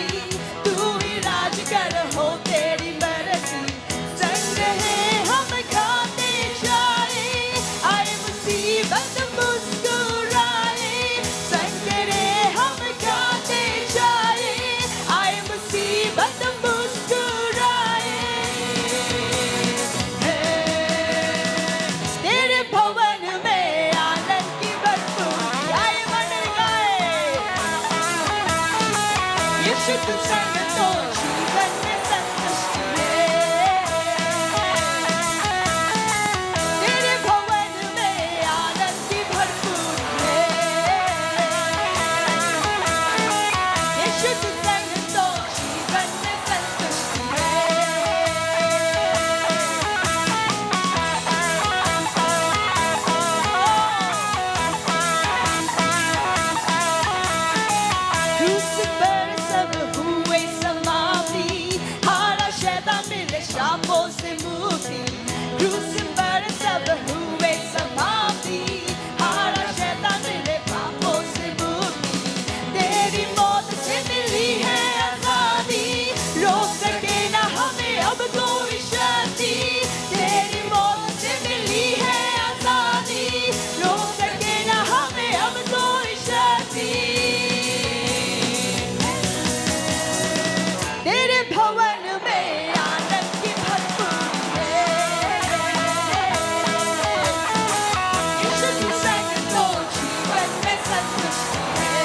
मर्जी तू ही राज कर हो तेरी मर्जी संग है हम खाते जाए आए मुसीबत मुस्कुराए संग रे हम खाते जाए आए मुसीबत मुस्कुराए तेरे भवन में आनंद की भरपूरी आए मन गाए यीशु तू संग तो जीवन में संतुष्टि है तेरे भवन में आनंद की भरपूरी है यीशु तू संग तो जीवन में संतुष्टि है क्रूस पर सब हुए समाप्ति हारा शैतान मिले शापों से मुक्ति क्रूस पर सब हुए समाप्ति हारा शैतान मिले पापों से मुक्ति तेरी मौत से मिली है आजादी रोक सके ना हमें अब कोई शक्ति तेरी मौत से मिली है आजादी रोक सके ना हमें अब कोई शक्ति तेरे भवन में आनंद की भरपूरी है यीशु तू संग तो जीवन में संतुष्टि है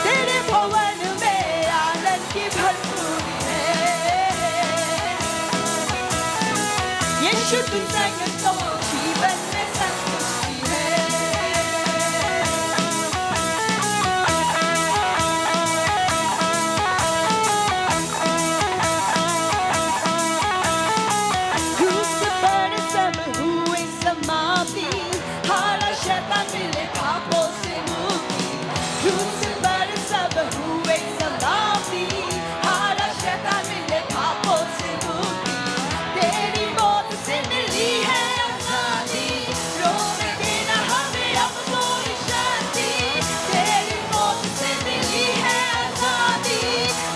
तेरे भवन में आनंद की भरपूरी है यीशु तू संग तो जीवन में संतुष्टि है क्रूस पर सब हुए समाप्ति हारा शैतान मिले पापों से मुक्ति क्रूस पर सब हुए समाप्ति हारा शैतान मिले पापों से मुक्ति तेरी मौत से मिली है आजादी रोक देना हमें अब कोई शक्ति तेरी मौत से मिली है आजादी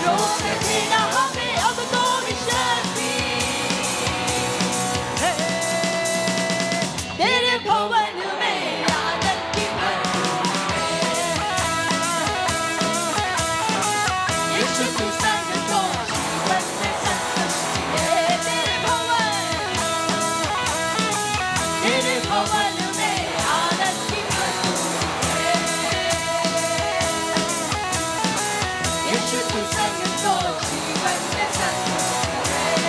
रोक देना हमें अब कोई शक्ति तेरे भवन में आनंद की भरपूरी है यीशु तू संग तो जीवन में संतुष्टि है तेरे भवन में आनंद की भरपूरी है यीशु तू संग तो जीवन में संतुष्टि है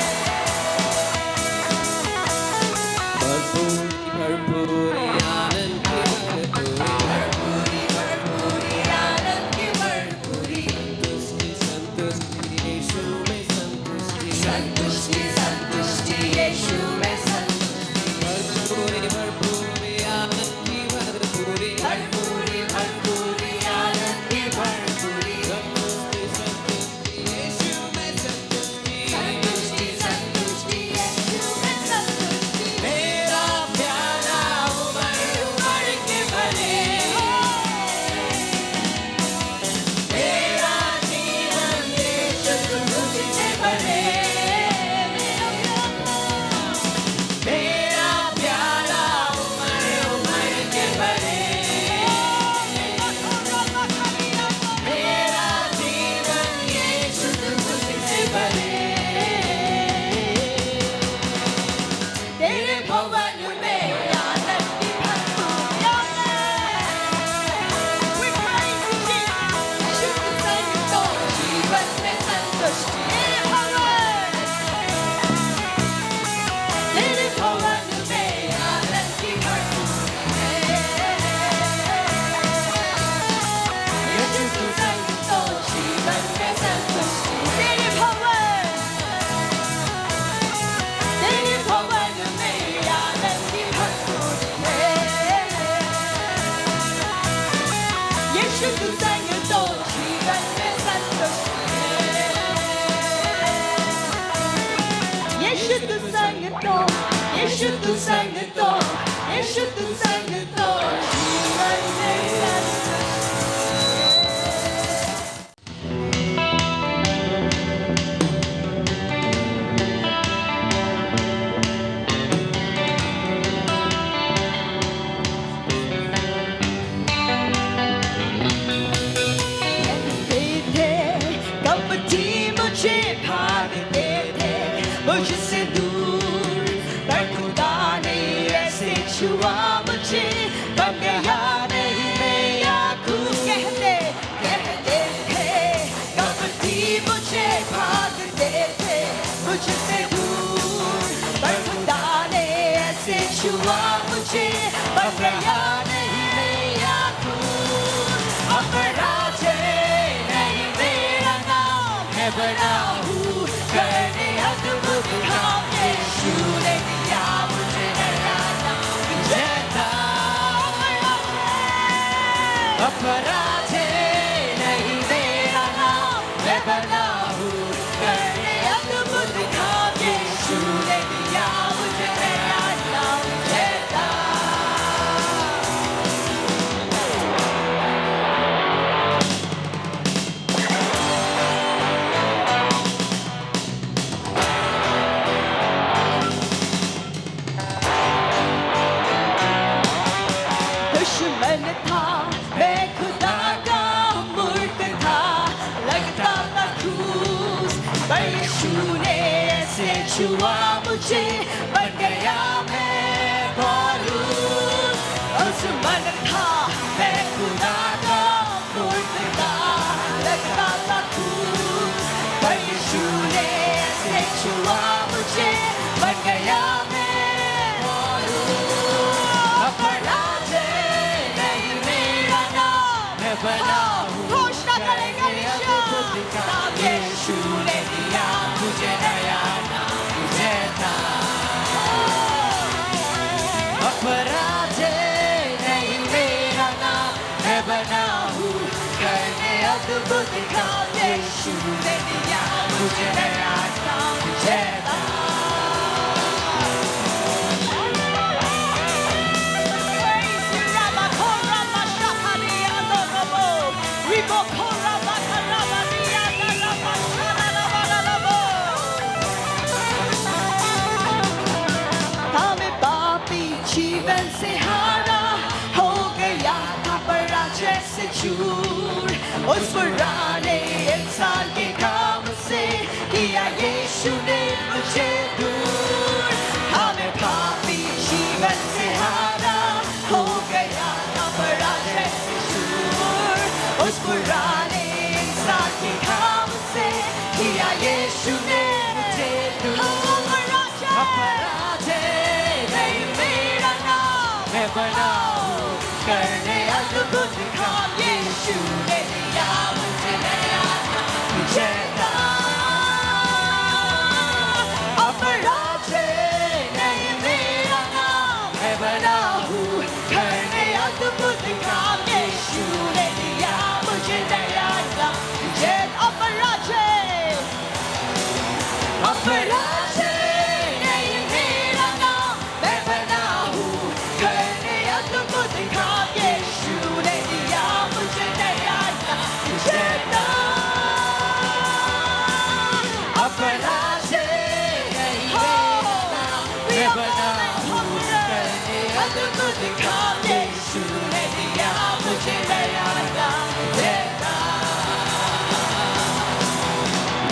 भरपूरी आनंद की भरपूरी भरपूरी आनंद की भरपूरी संतुष्टि यीशु में संतुष्टि संतुष्टि संतुष्टि यीशु में संतुष्टि भरपूरी आनंद की भरपूरी भरपूरी भरपूरी आनंद की भरपूरी संतुष्टि यीशु में संतुष्टि संतुष्टि संतुष्टि यीशु में संतुष्टि मेरा प्याला उमड़ उमड़ के भरे मेरा जीवन यीशु तुझसे भरे मेरा प्याला उमड़ उमड़ के भरे मेरा जीवन यीशु तुझसे भरे तेरे भवन में आनंद की भरपूरी We praise you, Jesus. यीशु तू संग तो जीवन में संतुष्टि तेरे भवन में आनंद की भरपूरी है यीशु तू संग तो जीवन में संतुष्टि तेरे भवन में आनंद की भरपूरी है यीशु तू संग तो जीवन में संतुष्टि है यीशु तू संग तो यीशु तू संग तो यीशु तू संग तो जीवन में संतुष्टि बना हूँ करने अद्भुत काम यीशु ने दिया मुझे नया नाम विजेता अपराध नहीं मेरा नाम मैं बना हूँ करने अद्भुत काम यीशु ने दिया मुझे नया नाम विजेता दुश्मन था मैं खुदा का मूर्त था लगता था क्रूस पर यीशु ने ऐसे छुआ मुझे बन गया मैं पौलुस दुश्मन था मैं खुदा का मूर्त था लगता था क्रूस पर यीशु ने ऐसे छुआ मुझे बन गया मैं पौलुस अपराध नहीं मेरा नाम मैं बना हूँ घोषणा करेगा यीशु ने दिया मुझे नया नाम विजेता अपराध नहीं मेरा नाम मैं बना हूँ करने अद्भुत काम यीशु ने दिया मुझे नया नाम विजेता जीवन से हारा हो गया था पराजय से चूर उस पुराने इंसान के काम से किया यीशु ने मुझे दूर हमें पापी जीवन से हारा हो गया था पराजय से चूर उस पुराने इंसान के काम से किया यीशु ने मुझे दूर अपराध नहीं मेरा नाम मैं बना हूँ करने अद्भुत काम यीशु ने दिया मुझे नया नाम विजेता अपराध नहीं मेरा नाम मैं बना हूँ करने अद्भुत काम यीशु ने दिया मुझे नया नाम विजेता अपराध नहीं मेरा नाम मैं बना हूँ करने अद्भुत काम यीशु ने दिया मुझे नया नाम विजेता अपराध नहीं मेरा नाम मैं बना हूँ करने अद्भुत काम यीशु ने दिया मुझे नया नाम विजेता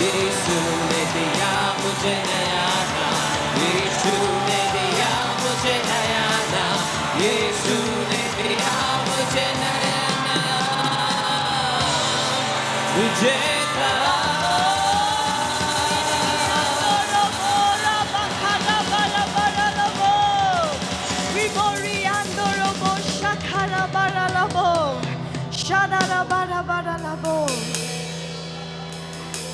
यीशु ने दिया मुझे नया नाम यीशु ने दिया मुझे नया नाम यीशु ने दिया मुझे नया नाम विजेता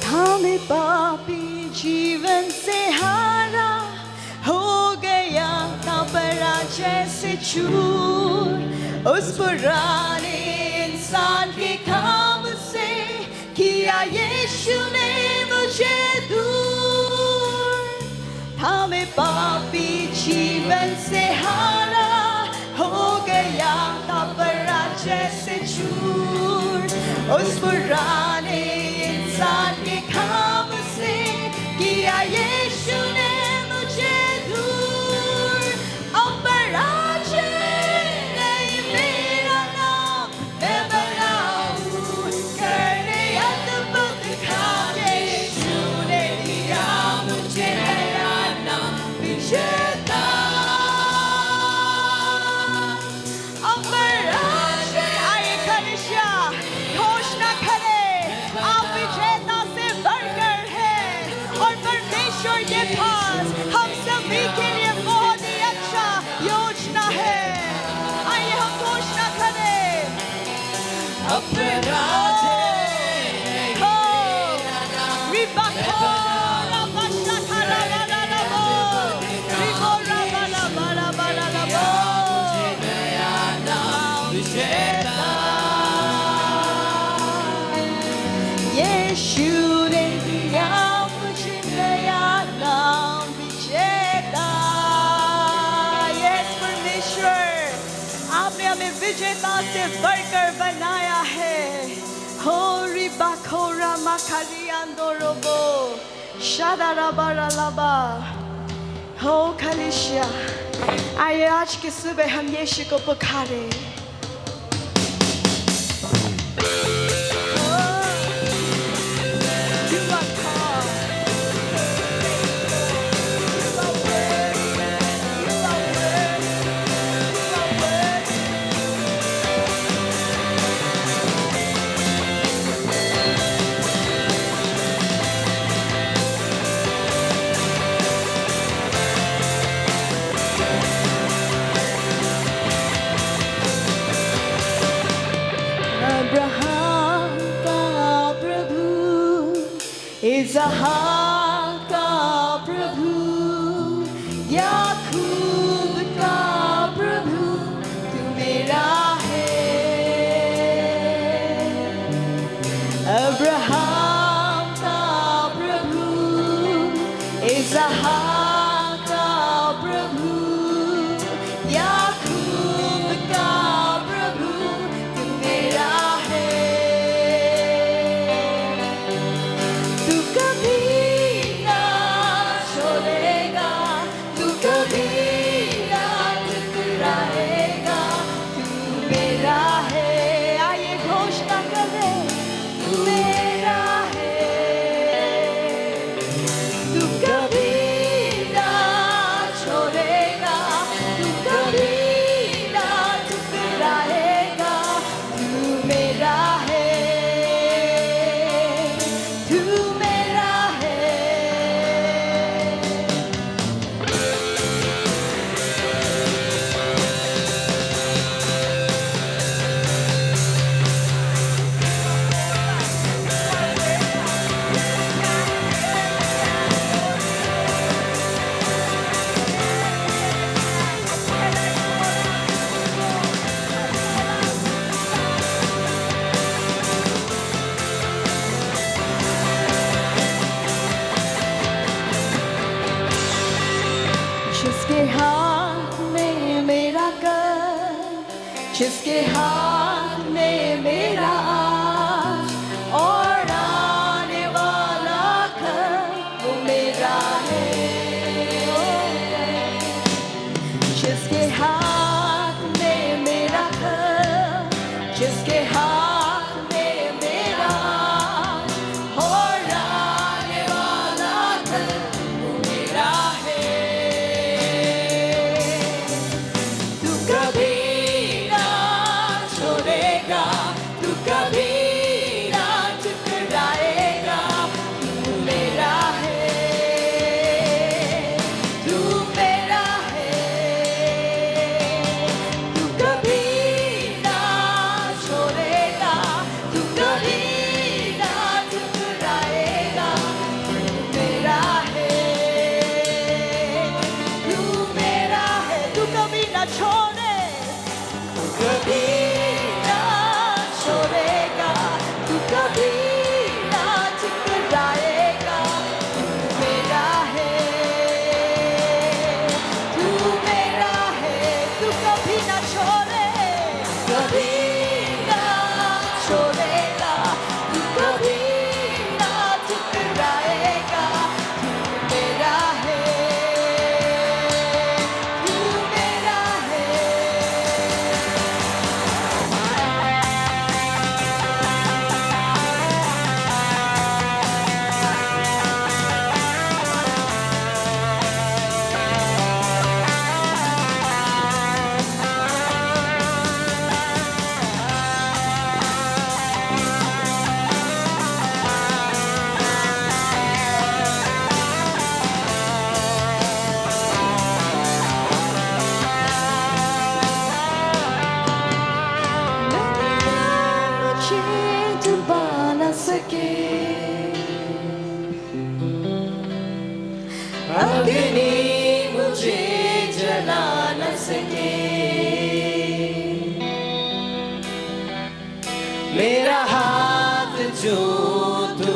हमें पापी जीवन से हारा हो गया था पराजय से चूर उस पुराने इंसान के काम से किया यीशु ने मुझे दूर हमें पापी जीवन से हारा हो गया था पराजय से चूर उस पुराने इंसान के काम से किया यीशु ने मुझे दूर अपराध नहीं मेरा नाम मैं बना हूँ करने अद्भुत काम यीशु ने दिया मुझे नया नाम विजेता अपराध आए कलिसिया घोषणा करे आप विजेता से यीशु ने दिया मुझे नया नाम विजेता। यस परमेश्वर, आपने हमें विजेता से बढ़कर बनाया है। हो रिबा खोरा मखारी अंदोरोबो शादाराबारा लाबा हो खलिशिया। आइए आज की सुबह हम यीशु को पुकारे। इसहाक का प्रभु, याकूब का प्रभु, तू मेरा है। अब्राहम का प्रभु, इसहाक का प्रभु, याकूब का प्रभु, तू मेरा है। तू कभी ना छोड़ेगा, तू कभी ना ठुकराएगा, तू मेरा है। आइए घोषणा करें, तू मेरा है। तू कभी ना छोड़ेगा, तू कभी ना ठुकराएगा, तू मेरा है। तू मेरा है। जिसके हाथ में मेरा कर, जिसके हाथ में मेरा आज और आने वाला कर, वो मेरा है। जिसके हाथ में मेरा कर, जिसके हाथ में मेरा आज और आने वाला कर, वो मेरा है। तू कभी ना छोड़ेगा, तू कभी ना ठुकराएगा, तू मेरा है। तू मेरा है। तू कभी ना छोड़ेगा, तू कभी ना ठुकराएगा, तू मेरा है। तू मेरा है। तू कभी ना छोड़े, तू कभी ना छोड़ेगा, तू कभी ना ठुकराएगा, तू मेरा है। तू मेरा है। तू कभी ना छोड़े, कभी ना छोड़ेगा, तू कभी ना ठुकराएगा, तू मेरा है। तू मेरा है। मुझे डुबा न सके, अग्नि मुझे जला न सके। मेरा हाथ जो तू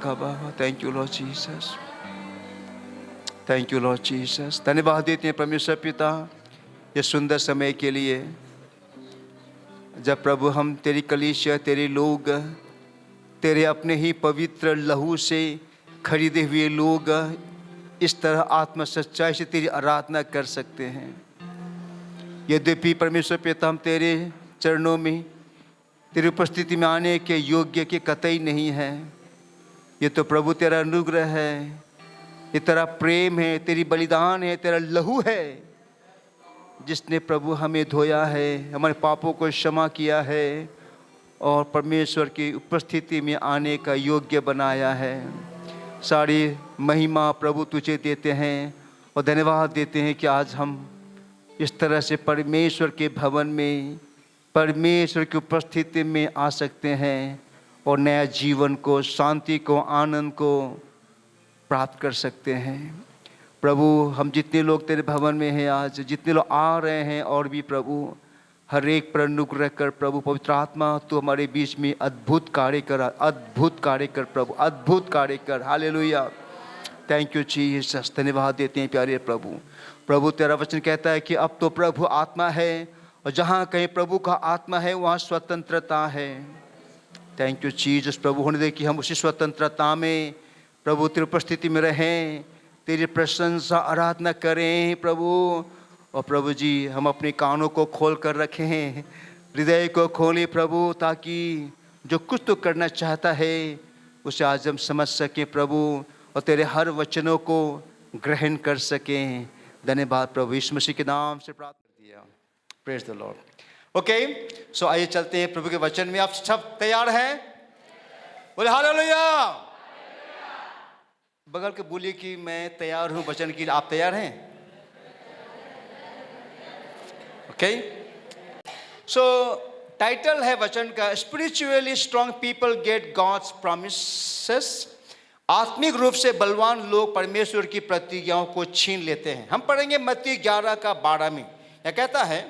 thank you Lord Jesus, thank you Lord Jesus. धन्यवाद देते हैं परमेश्वर पिता ये सुंदर समय के लिए, जब प्रभु हम तेरी कलीसिया, तेरे लोग, तेरे अपने ही पवित्र लहू से खरीदे हुए लोग इस तरह आत्म सच्चाई से तेरी आराधना कर सकते हैं। यद्यपि परमेश्वर पिता हम तेरे चरणों में, तेरी उपस्थिति में आने के योग्य के कतई नहीं है, ये तो प्रभु तेरा अनुग्रह है, ये तेरा प्रेम है, तेरी बलिदान है, तेरा लहू है, जिसने प्रभु हमें धोया है, हमारे पापों को क्षमा किया है और परमेश्वर की उपस्थिति में आने का योग्य बनाया है। सारी महिमा प्रभु तुझे देते हैं और धन्यवाद देते हैं कि आज हम इस तरह से परमेश्वर के भवन में, परमेश्वर की उपस्थिति में आ सकते हैं और नया जीवन को, शांति को, आनंद को प्राप्त कर सकते हैं। प्रभु हम जितने लोग तेरे भवन में हैं आज, जितने लोग आ रहे हैं और भी प्रभु हर एक पर अनुग्रह कर प्रभु। पवित्र आत्मा तू हमारे बीच में अद्भुत कार्य कर, अद्भुत कार्य कर प्रभु, अद्भुत कार्य कर। Hallelujah, thank you Jesus. धन्यवाद देते हैं प्यारे प्रभु। प्रभु तेरा वचन कहता है कि अब तो प्रभु आत्मा है और जहाँ कहीं प्रभु का आत्मा है वहाँ स्वतंत्रता है। Thank you Jesus. प्रभु होने दे कि हम उसी स्वतंत्रता में प्रभु तेरी उपस्थिति में रहें, तेरी प्रशंसा आराधना करें प्रभु। और प्रभु जी हम अपने कानों को खोल कर रखें, हृदय को खोलें प्रभु, ताकि जो कुछ तो करना चाहता है उसे आज हम समझ सकें प्रभु और तेरे हर वचनों को ग्रहण कर सकें। धन्यवाद प्रभु, यीशु मसीह के नाम से प्रार्थना किया। Praise the Lord. ओके, सो आइए चलते हैं प्रभु के वचन में। आप सब तैयार हैं? बोले हालेलुया। बगल के बोलिए कि मैं तैयार हूं वचन के लिए। आप तैयार हैं? ओके, सो टाइटल है वचन का spiritually strong people get God's promises. आत्मिक रूप से बलवान लोग परमेश्वर की प्रतिज्ञाओं को छीन लेते हैं। हम पढ़ेंगे मत्ती 11 का 12 में। यह कहता है,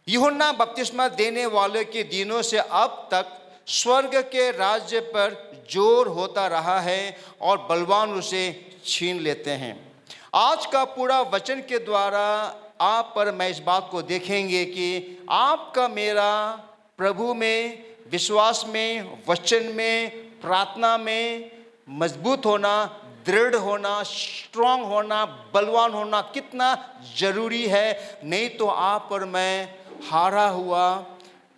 यूहन्ना बपतिस्मा देने वाले के दिनों से अब तक स्वर्ग के राज्य पर जोर होता रहा है और बलवान उसे छीन लेते हैं। आज का पूरा वचन के द्वारा आप पर मैं इस बात को देखेंगे कि आपका मेरा प्रभु में, विश्वास में, वचन में, प्रार्थना में मजबूत होना, दृढ़ होना, स्ट्रांग होना, बलवान होना कितना जरूरी है। नहीं तो आप और मैं हारा हुआ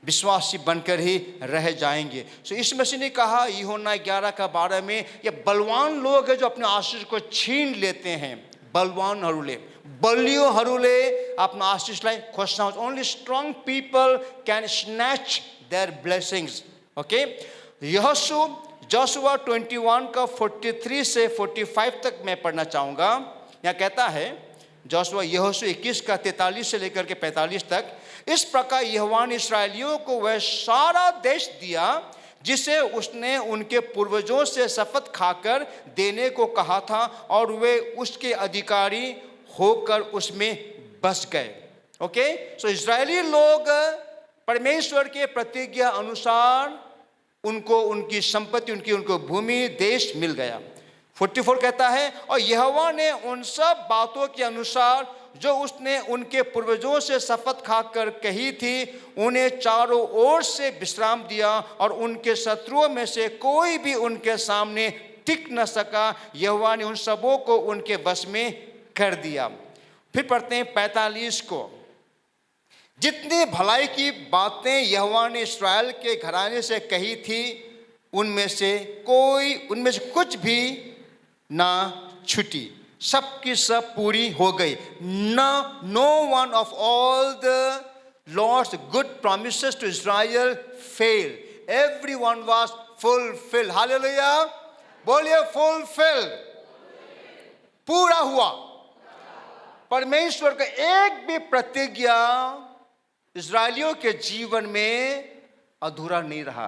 विश्वासी बनकर ही रह जाएंगे। सो इस मसीह ने कहा यूहन्ना 11 का 12 में, ये बलवान लोग हैं जो अपने आशीष को छीन लेते हैं। बलवानहरूले, बलियोहरूले आफ्नो आशीषलाई खोज्न। Only strong people can snatch their blessings. Okay, Joshua 21 का 43 से 45 तक मैं पढ़ना चाहूँगा। यहाँ कहता है, जोशुआ 21 का 43 से लेकर के 45 तक, इस प्रकार यहोवा ने इस्राएलियों को वह सारा देश दिया जिसे उसने उनके पूर्वजों से शपथ खाकर देने को कहा था, और वे उसके अधिकारी होकर उसमें बस गए। ओके, सो इजरायली लोग परमेश्वर के प्रतिज्ञा अनुसार उनको उनकी संपत्ति, उनको भूमि, देश मिल गया। 44 कहता है, और यहोवा ने उन सब बातों के अनुसार जो उसने उनके पूर्वजों से शपथ खाकर कही थी, उन्हें चारों ओर से विश्राम दिया और उनके शत्रुओं में से कोई भी उनके सामने टिक न सका। यहोवा ने उन सबों को उनके वश में कर दिया। फिर पढ़ते हैं 45 को, जितनी भलाई की बातें यहोवा ने इस्राएल के घराने से कही थी, उनमें से कुछ भी ना छूटी, सबकी सब पूरी हो गई। No one of all the Lord's good promises to Israel failed. Everyone was fulfilled. Hallelujah. बोलिए fulfilled. पूरा हुआ। परमेश्वर का एक भी प्रतिज्ञा इस्राएलियों के जीवन में अधूरा नहीं रहा।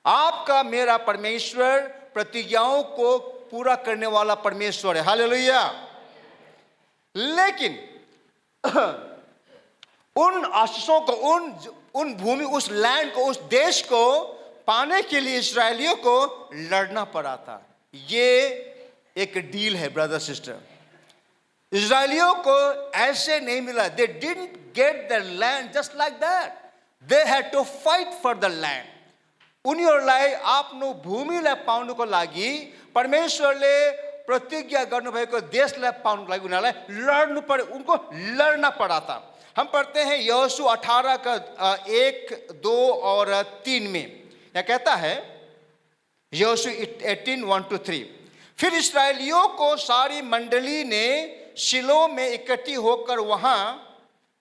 आपका मेरा परमेश्वर प्रतिज्ञाओं को पूरा करने वाला परमेश्वर है। हालेलुया। लेकिन उन आशीषों को, उन भूमि, उस लैंड को, उस देश को पाने के लिए इसराइलियों को लड़ना पड़ा था। ये एक डील है ब्रदर सिस्टर। इजरायलियों को ऐसे नहीं मिला। They didn't get the land just like that, they had to fight for the land. उनीहरूलाई आफ्नो भूमिलाई पाउनुको लागि परमेश्वरले प्रतिज्ञा गर्नुभएको देशलाई पाउनुको लागि उनीहरूलाई लड्नु पर्यो, उनको लड़ना पड़ा था। हम पढ़ते हैं यहोशू 18 का 1, 2 और 3 में। यह कहता है यहोशू 18:1-3, फिर इस्राएलियों को सारी मंडली ने शिलो में इकट्ठी होकर वहां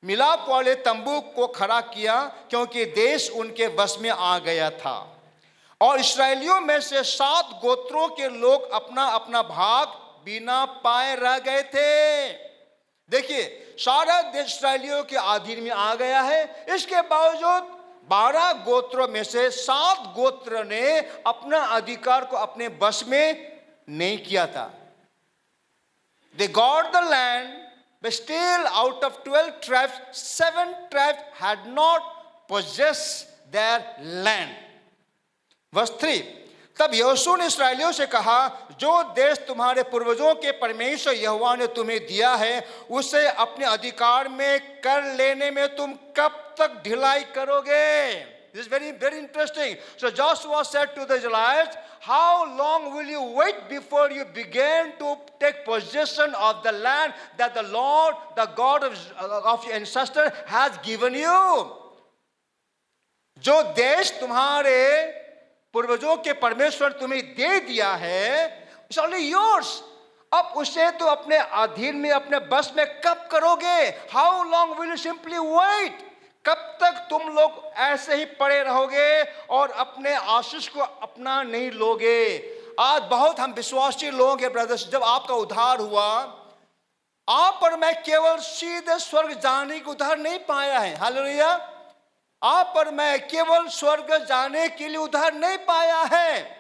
मिलाप वाले तंबू को खड़ा किया, क्योंकि देश उनके वश में आ गया था। और इस्राएलियों में से 7 गोत्रों के लोग अपना अपना भाग बिना पाए रह गए थे। देखिए, सारा देश इस्राएलियों के अधीन में आ गया है। इसके बावजूद 12 गोत्रों में से 7 गोत्र ने अपना अधिकार को अपने बस में नहीं किया था। They got the land, but still out of 12 tribes, 7 tribes had not possessed their land. Verse 3, तब यहोशू ने इस्राएलियों से कहा, जो देश तुम्हारे पूर्वजों के परमेश्वर यहोवा ने तुम्हें दिया है, उसे अपने अधिकार में कर लेने में तुम कब तक ढिलाई करोगे? This is very, very interesting. So Joshua said to the Israelites, how long will you wait before you begin to take possession of the land that the Lord, the God of your ancestors has given you? जो देश तुम्हारे पूर्वजों के परमेश्वर तुम्हें दे दिया है, it's only yours. अब उसे तो अपने अधीन में, अपने बस में कब करोगे? How long will you simply wait? कब तक तुम लोग ऐसे ही पड़े रहोगे और अपने आशीष को अपना नहीं लोगे? आज बहुत हम विश्वासी लोग हैं ब्रदर्स, जब आपका उद्धार हुआ, आप और मैं केवल सीधे स्वर्ग जाने का उद्धार नहीं पाया है। हालेलुया। आप और मैं केवल स्वर्ग जाने के लिए उद्धार नहीं पाया है।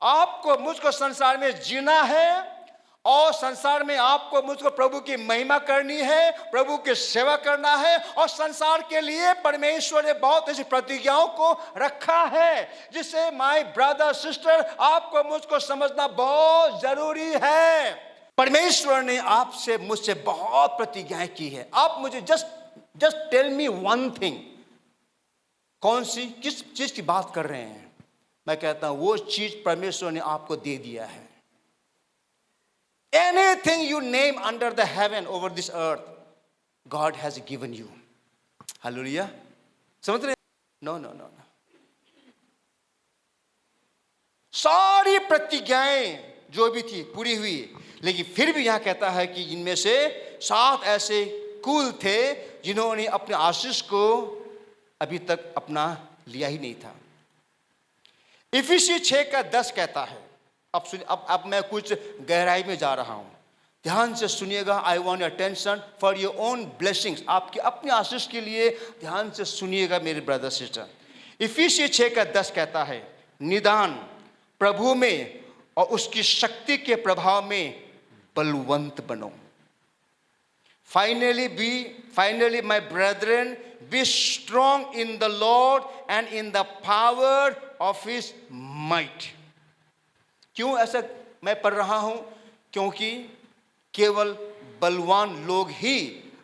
आपको मुझको संसार में जीना है और संसार में आपको मुझको प्रभु की महिमा करनी है, प्रभु की सेवा करना है। और संसार के लिए परमेश्वर ने बहुत ऐसी प्रतिज्ञाओं को रखा है, जिसे माय ब्रदर सिस्टर आपको मुझको समझना बहुत जरूरी है। परमेश्वर ने आपसे मुझसे बहुत प्रतिज्ञाएं की है। आप मुझे just tell me one thing, कौन सी, किस चीज की बात कर रहे हैं? मैं कहता हूं वो चीज परमेश्वर ने आपको दे दिया है। Anything you name under the heaven over this earth, God has given you. Hallelujah. समझ रहे? No. सारी प्रतिज्ञाएं जो भी थी पूरी हुई, लेकिन फिर भी यहां कहता है कि इनमें से 7 ऐसे कुल थे जिन्होंने अपने आशीष को अभी तक अपना लिया ही नहीं था। इफिसी 6:10 कहता है, अब मैं कुछ गहराई में जा रहा हूं, ध्यान से सुनिएगा। I want your attention for your own blessings, आपके अपने आशीष के लिए ध्यान से सुनिएगा मेरे ब्रदर सिस्टर। इफिसी 6:10 कहता है, निदान प्रभु में और उसकी शक्ति के प्रभाव में बलवंत बनो। Finally, my brethren, be strong in the Lord and in the power of His might. क्यों ऐसा मैं पढ़ रहा हूं? क्योंकि केवल बलवान लोग ही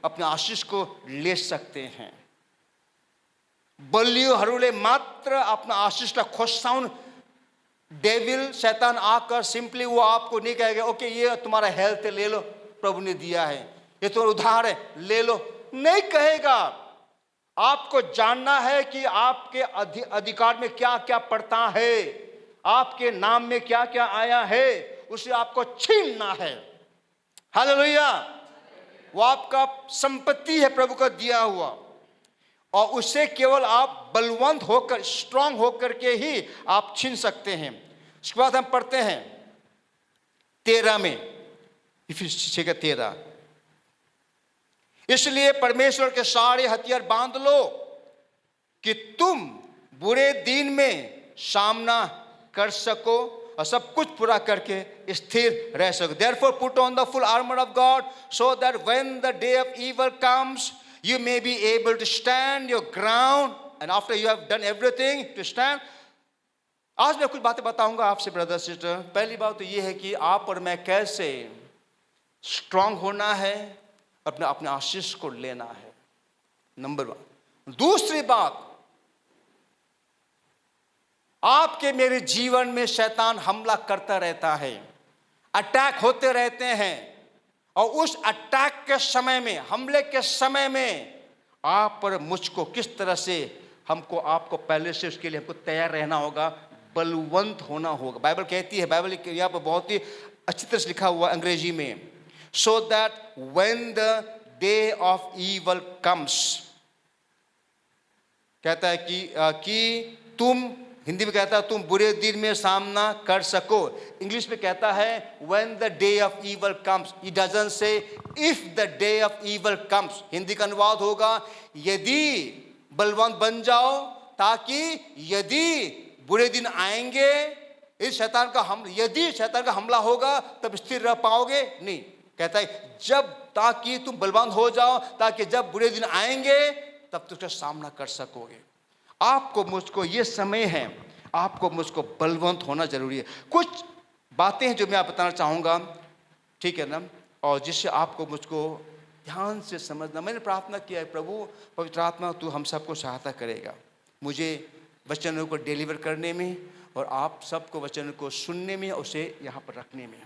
अपने आशीष को ले सकते हैं। बलियोहरूले मात्र अपना आशीषलाई खोसाउन, डेविल शैतान आकर सिंपली वो आपको नहीं कहेगा ओके ये तुम्हारा हेल्थ ले लो, प्रभु ने दिया है, ये तो उधार है ले लो, नहीं कहेगा। आपको जानना है कि आपके अधिकार में क्या क्या पड़ता है, आपके नाम में क्या क्या आया है, उसे आपको छीनना है। हालेलुया। वो आपका संपत्ति है प्रभु का दिया हुआ, और उससे केवल आप बलवंत होकर, स्ट्रांग होकर के ही आप छीन सकते हैं। उसके बाद हम पढ़ते हैं 13 में, इफिसी 6:13, इसलिए परमेश्वर के सारे हथियार बांध लो कि तुम बुरे दिन में सामना कर सको और सब कुछ पूरा करके स्थिर रह सको। Therefore put on the full armor of God so that when the day of evil comes you may be able to stand your ground, and after you have done everything to stand, आज मैं कुछ बातें बताऊंगा आपसे brother sister. पहली बात तो ये है कि आप और मैं कैसे स्ट्रांग होना है, अपने अपने आशीष को लेना है, नंबर 1। दूसरी बात, आपके मेरे जीवन में शैतान हमला करता रहता है, अटैक होते रहते हैं, और उस अटैक के समय में, हमले के समय में आप और मुझको किस तरह से हमको, आपको पहले से उसके लिए हमको तैयार रहना होगा, बलवंत होना होगा। बाइबल कहती है, बाइबल यहाँ पर बहुत ही अच्छी तरह से लिखा हुआ अंग्रेजी में, so that when the day of evil comes, कहता है कि तुम, हिंदी में कहता है तुम बुरे दिन में सामना कर सको। इंग्लिश में कहता है when the day of evil comes, it doesn't say if the day of evil comes। Hindi का अनुवाद होगा यदि बलवंत बन जाओ, ताकि यदि बुरे दिन आएंगे, इस शैतान का यदि शैतान का हमला होगा तब स्थिर रह पाओगे नहीं। कहता है जब, ताकि तुम बलवान हो जाओ, ताकि जब बुरे दिन आएंगे तब तुम उसका सामना कर सकोगे। आपको मुझको ये समय है, आपको मुझको बलवंत होना जरूरी है। कुछ बातें हैं जो मैं आप बताना चाहूँगा, ठीक है ना, और जिससे आपको मुझको ध्यान से समझना। मैंने प्रार्थना किया है, प्रभु पवित्र आत्मा तू हम सबको सहायता करेगा, मुझे वचनों को डिलीवर करने में, और आप सबको वचनों को सुनने में, उसे यहाँ पर रखने में।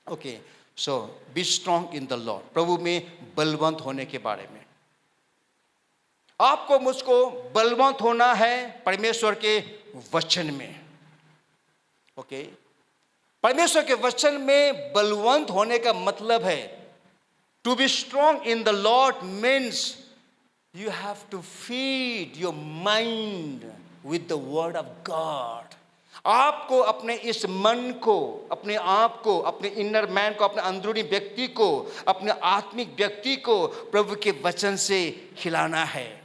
Okay, so be strong in the Lord. प्रभु में बलवंत होने के बारे में, आपको मुझको बलवंत होना है परमेश्वर के वचन में। ओके, परमेश्वर के वचन में बलवंत होने का मतलब है, to be strong in the Lord means you have to feed your mind with the word of God. आपको अपने इस मन को, अपने आप को, अपने इनर मैन को, अपने अंदरूनी व्यक्ति को, अपने आत्मिक व्यक्ति को प्रभु के वचन से खिलाना है।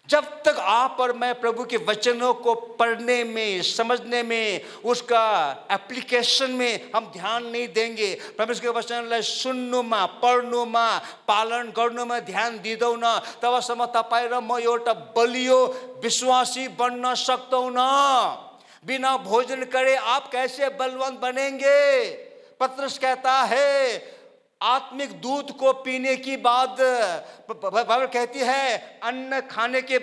जब तक आप और मैं प्रभु के वचनों को पढ़ने में, समझने में, उसका एप्लीकेशन में हम ध्यान नहीं देंगे, परमेश्वर के वचनलाई सुन्नुमा, पढ्नुमा, पालन गर्नुमा ध्यान दिँदैनौँ, तबसम्म तपाईँ र म एउटा बलियो विश्वासी बन्न सक्दैनौँ। बिना भोजन करे आप कैसे बलवंत बनेंगे? पतरस कहता है आत्मिक दूध को पीने की बाद, बाइबल कहती है अन्न खाने के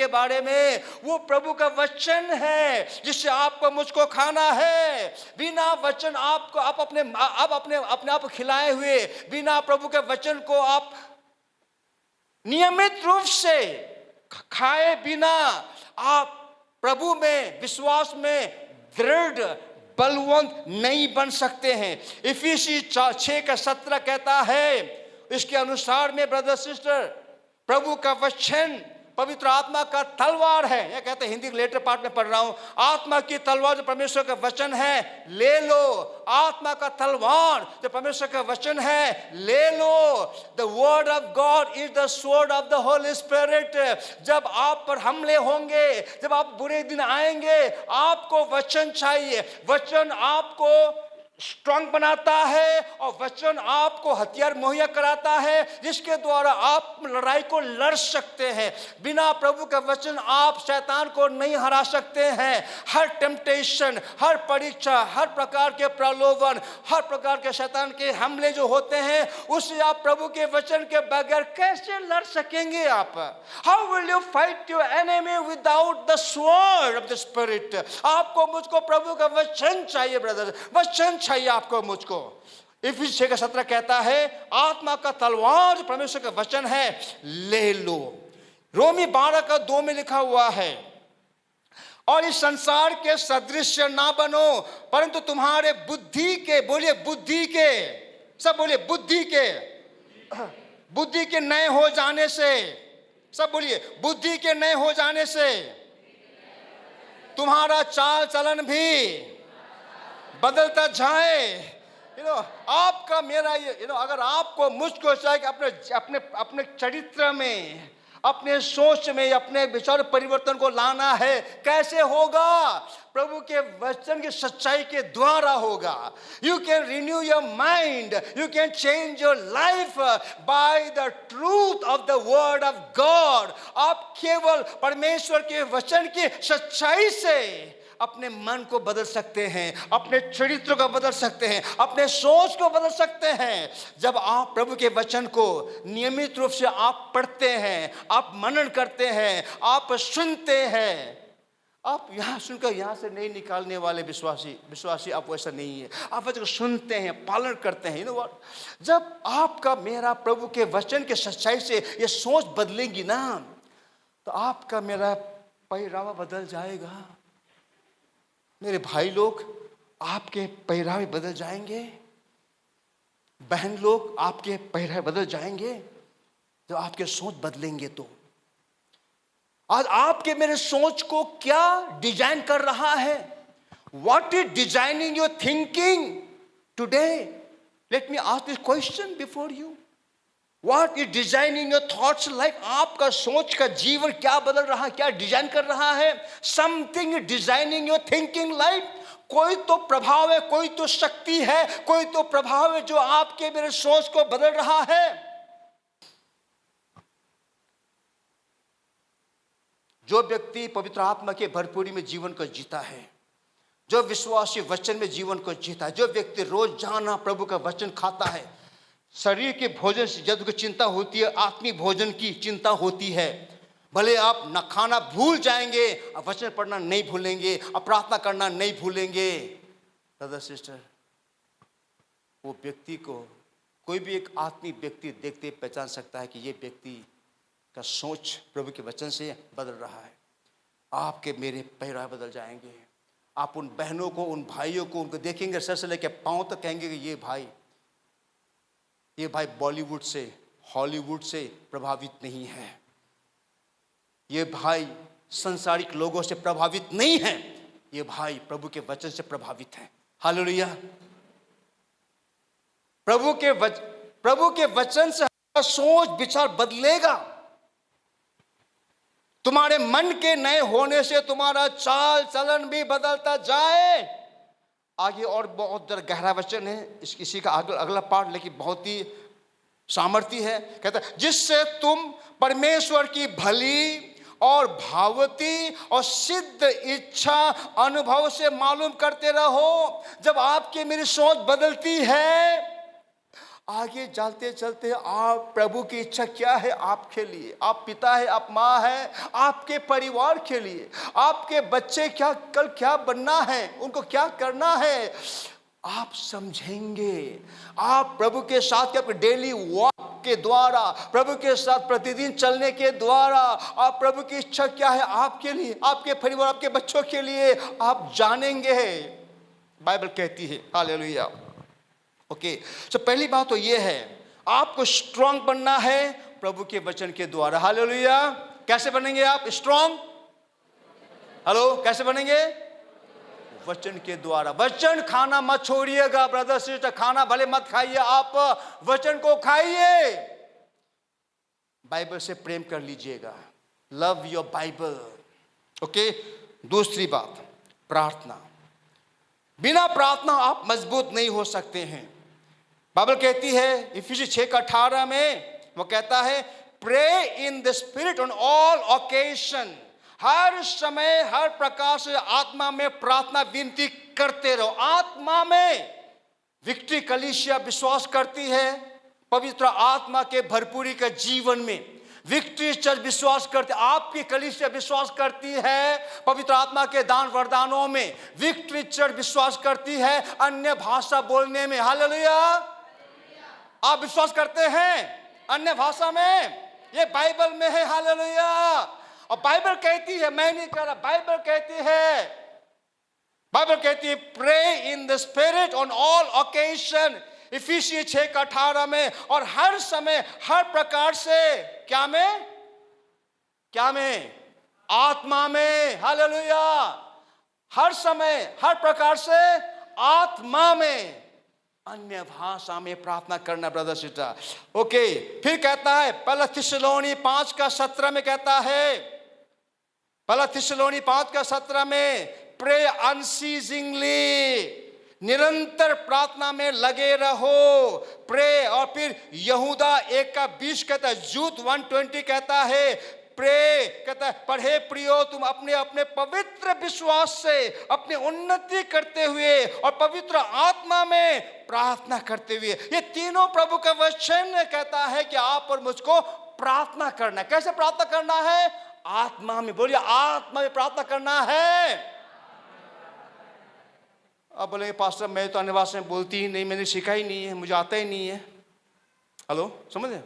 बारे में, वो प्रभु का वचन है जिससे आपको मुझको खाना है। बिना वचन आप अपने आप खिलाए हुए, बिना प्रभु के वचन को आप नियमित रूप से खाए बिना आप प्रभु में, विश्वास में दृढ़ बलवंत नहीं बन सकते हैं। इफिसी 6:17 कहता है, इसके अनुसार में ब्रदर सिस्टर, प्रभु का वचन पवित्र आत्मा का तलवार है। यह कहते हैं, हिंदी लेटर पार्ट में पढ़ रहा हूं, आत्मा की तलवार जो परमेश्वर का वचन है ले लो। आत्मा का तलवार जो परमेश्वर का वचन है ले लो। The word of God is the sword of the Holy Spirit. जब आप पर हमले होंगे, जब आप बुरे दिन आएंगे, आपको वचन चाहिए। वचन आपको स्ट्रांग बनाता है और वचन आपको हथियार मुहैया कराता है जिसके द्वारा आप लड़ाई को लड़ सकते हैं। बिना प्रभु का वचन आप शैतान को नहीं हरा सकते हैं। हर टेम्पटेशन, हर परीक्षा, हर प्रकार के प्रलोभन, हर प्रकार के शैतान के हमले जो होते हैं, उससे आप प्रभु के वचन के बगैर कैसे लड़ सकेंगे? आप how will you fight your enemy without the sword of the spirit? आपको मुझको प्रभु का वचन चाहिए ब्रदर, वचन चाहिए आपको मुझको। इफिसी 6:17 कहता है आत्मा का तलवार जो परमेश्वर का वचन है ले लो। रोमी 12:2 में लिखा हुआ है, और इस संसार के सदृश ना बनो परंतु तुम्हारे बुद्धि के, बोलिए बुद्धि के, सब बोलिए बुद्धि के, बुद्धि के नए हो जाने से, सब बोलिए बुद्धि के नए हो जाने से तुम्हारा चाल चलन भी बदलता जाए। आपका मेरा ये अगर आपको मुझको चाहिए कि अपने चरित्र में, अपने सोच में, अपने विचार परिवर्तन को लाना है। कैसे होगा? प्रभु के वचन की सच्चाई के द्वारा होगा। You can renew your mind, you can change your life by the truth of the word of God. आप केवल परमेश्वर के वचन की सच्चाई से अपने मन को बदल सकते हैं, अपने चरित्र को बदल सकते हैं, अपने सोच को बदल सकते हैं। जब आप प्रभु के वचन को नियमित रूप से आप पढ़ते हैं, आप मनन करते हैं, आप सुनते हैं। आप यहाँ सुनकर यहाँ से नहीं निकालने वाले विश्वासी आप वैसा नहीं है। आप वचन को सुनते हैं, पालन करते हैं। जब आपका मेरा प्रभु के वचन के सच्चाई से ये सोच बदलेंगी ना, तो आपका मेरा पहरावा बदल जाएगा। मेरे भाई लोग, आपके पहरावे बदल जाएंगे। बहन लोग, आपके पहरावे बदल जाएंगे जब आपके सोच बदलेंगे। तो आज आपके मेरे सोच को क्या डिजाइन कर रहा है? What is designing your thinking today? Let me ask this question before you. What is designing your thoughts life? आपका सोच का जीवन क्या बदल रहा है, क्या डिजाइन कर रहा है? Something designing your thinking life. कोई तो प्रभाव है, कोई तो शक्ति है, कोई तो प्रभाव है जो आपके मेरे सोच को बदल रहा है। जो व्यक्ति पवित्र आत्मा के भरपूरी में जीवन को जीता है, जो विश्वासी वचन में जीवन को जीता है, जो व्यक्ति रोजाना प्रभु का वचन खाता है, शरीर के भोजन से जब को चिंता होती है, आत्मिक भोजन की चिंता होती है। भले आप न खाना भूल जाएंगे, वचन पढ़ना नहीं भूलेंगे, प्रार्थना करना नहीं भूलेंगे। ब्रदर सिस्टर, वो व्यक्ति को कोई भी एक आत्मिक व्यक्ति देखते पहचान सकता है कि ये व्यक्ति का सोच प्रभु के वचन से बदल रहा है। आपके मेरे पहरावे बदल जाएंगे। आप उन बहनों को, उन भाइयों को, उनको देखेंगे सर से लेकर पांव तक, कहेंगे कि ये भाई बॉलीवुड से, हॉलीवुड से प्रभावित नहीं है। ये भाई संसारिक लोगों से प्रभावित नहीं है। ये भाई प्रभु के वचन से प्रभावित है। हालेलुया। प्रभु के वचन से हमारा सोच विचार बदलेगा। तुम्हारे मन के नए होने से तुम्हारा चाल चलन भी बदलता जाए। आगे और बहुत गहरा वचन है, इसी का अगला पार्ट, लेकिन बहुत ही सामर्थ्य है। कहता है, जिससे तुम परमेश्वर की भली और भावती और सिद्ध इच्छा अनुभव से मालूम करते रहो। जब आपकी मेरी सोच बदलती है, आगे चलते चलते आप प्रभु की इच्छा क्या है आपके लिए, आप पिता है, आप माँ है, आपके परिवार के लिए, आपके बच्चे कल क्या बनना है, उनको क्या करना है, आप समझेंगे। आप प्रभु के साथ के डेली वॉक के द्वारा, प्रभु के साथ प्रतिदिन चलने के द्वारा, आप प्रभु की इच्छा क्या है आपके लिए, आपके परिवार, आपके बच्चों के लिए आप जानेंगे। बाइबल कहती है। हालेलुया। ओके, तो पहली बात तो ये है, आपको स्ट्रांग बनना है प्रभु के वचन के द्वारा। हालेलुया। कैसे बनेंगे आप स्ट्रांग? हेलो, कैसे बनेंगे? वचन के द्वारा। वचन खाना मत छोड़िएगा ब्रदर सिस्टर, खाना भले मत खाइए, आप वचन को खाइए। बाइबल से प्रेम कर लीजिएगा। Love your Bible. ओके। दूसरी बात, प्रार्थना। बिना प्रार्थना आप मजबूत नहीं हो सकते हैं। बाइबल कहती है इफिसी 6:18 में, वो कहता है, pray in the Spirit on all occasion. हर समय हर प्रकार से आत्मा में प्रार्थना विनती करते रहो। आत्मा में विक्ट्री कलीसिया विश्वास करती है पवित्र आत्मा के भरपूरी के जीवन में। विक्ट्री चर्च विश्वास करती, आपकी कलीसिया विश्वास करती है पवित्र आत्मा के दान वरदानों में। विक्ट्री चर्च विश्वास करती है अन्य भाषा बोलने में। हालेलुया। आप विश्वास करते हैं अन्य भाषा में? ये बाइबल में है। हालेलुया। और बाइबल कहती है, मैं नहीं कह रहा, बाइबल कहती है pray in the Spirit on all occasion. इफिसी 6:18 में, और हर समय हर प्रकार से क्या में? आत्मा में। हालेलुया। हर समय हर प्रकार से आत्मा में। अन्य भाषा में प्रार्थना करना ब्रदर सिस्टर। ओके, फिर कहता है पहला थिस्सलुनी 5:17 में कहता है, पहला थिस्सलुनी 5:17 में प्रे अनसीजिंगली, निरंतर प्रार्थना में लगे रहो, प्रे। और फिर यहूदा 1:20 कहता है, जूत 1:20 कहता है प्रे, कहता है पढ़े प्रियो तुम अपने अपने पवित्र विश्वास से अपनी उन्नति करते हुए और पवित्र आत्मा में प्रार्थना करते हुए। ये तीनों प्रभु का वचन कहता है कि आप और मुझको प्रार्थना करना है। कैसे प्रार्थना करना है? आत्मा में। बोलिए, आत्मा में प्रार्थना करना है। अब बोलेंगे पास्टर मैं तो अन्य भाषा में बोलती ही नहीं, मैंने सीखा ही नहीं है, मुझे आता ही नहीं है। हेलो, समझे?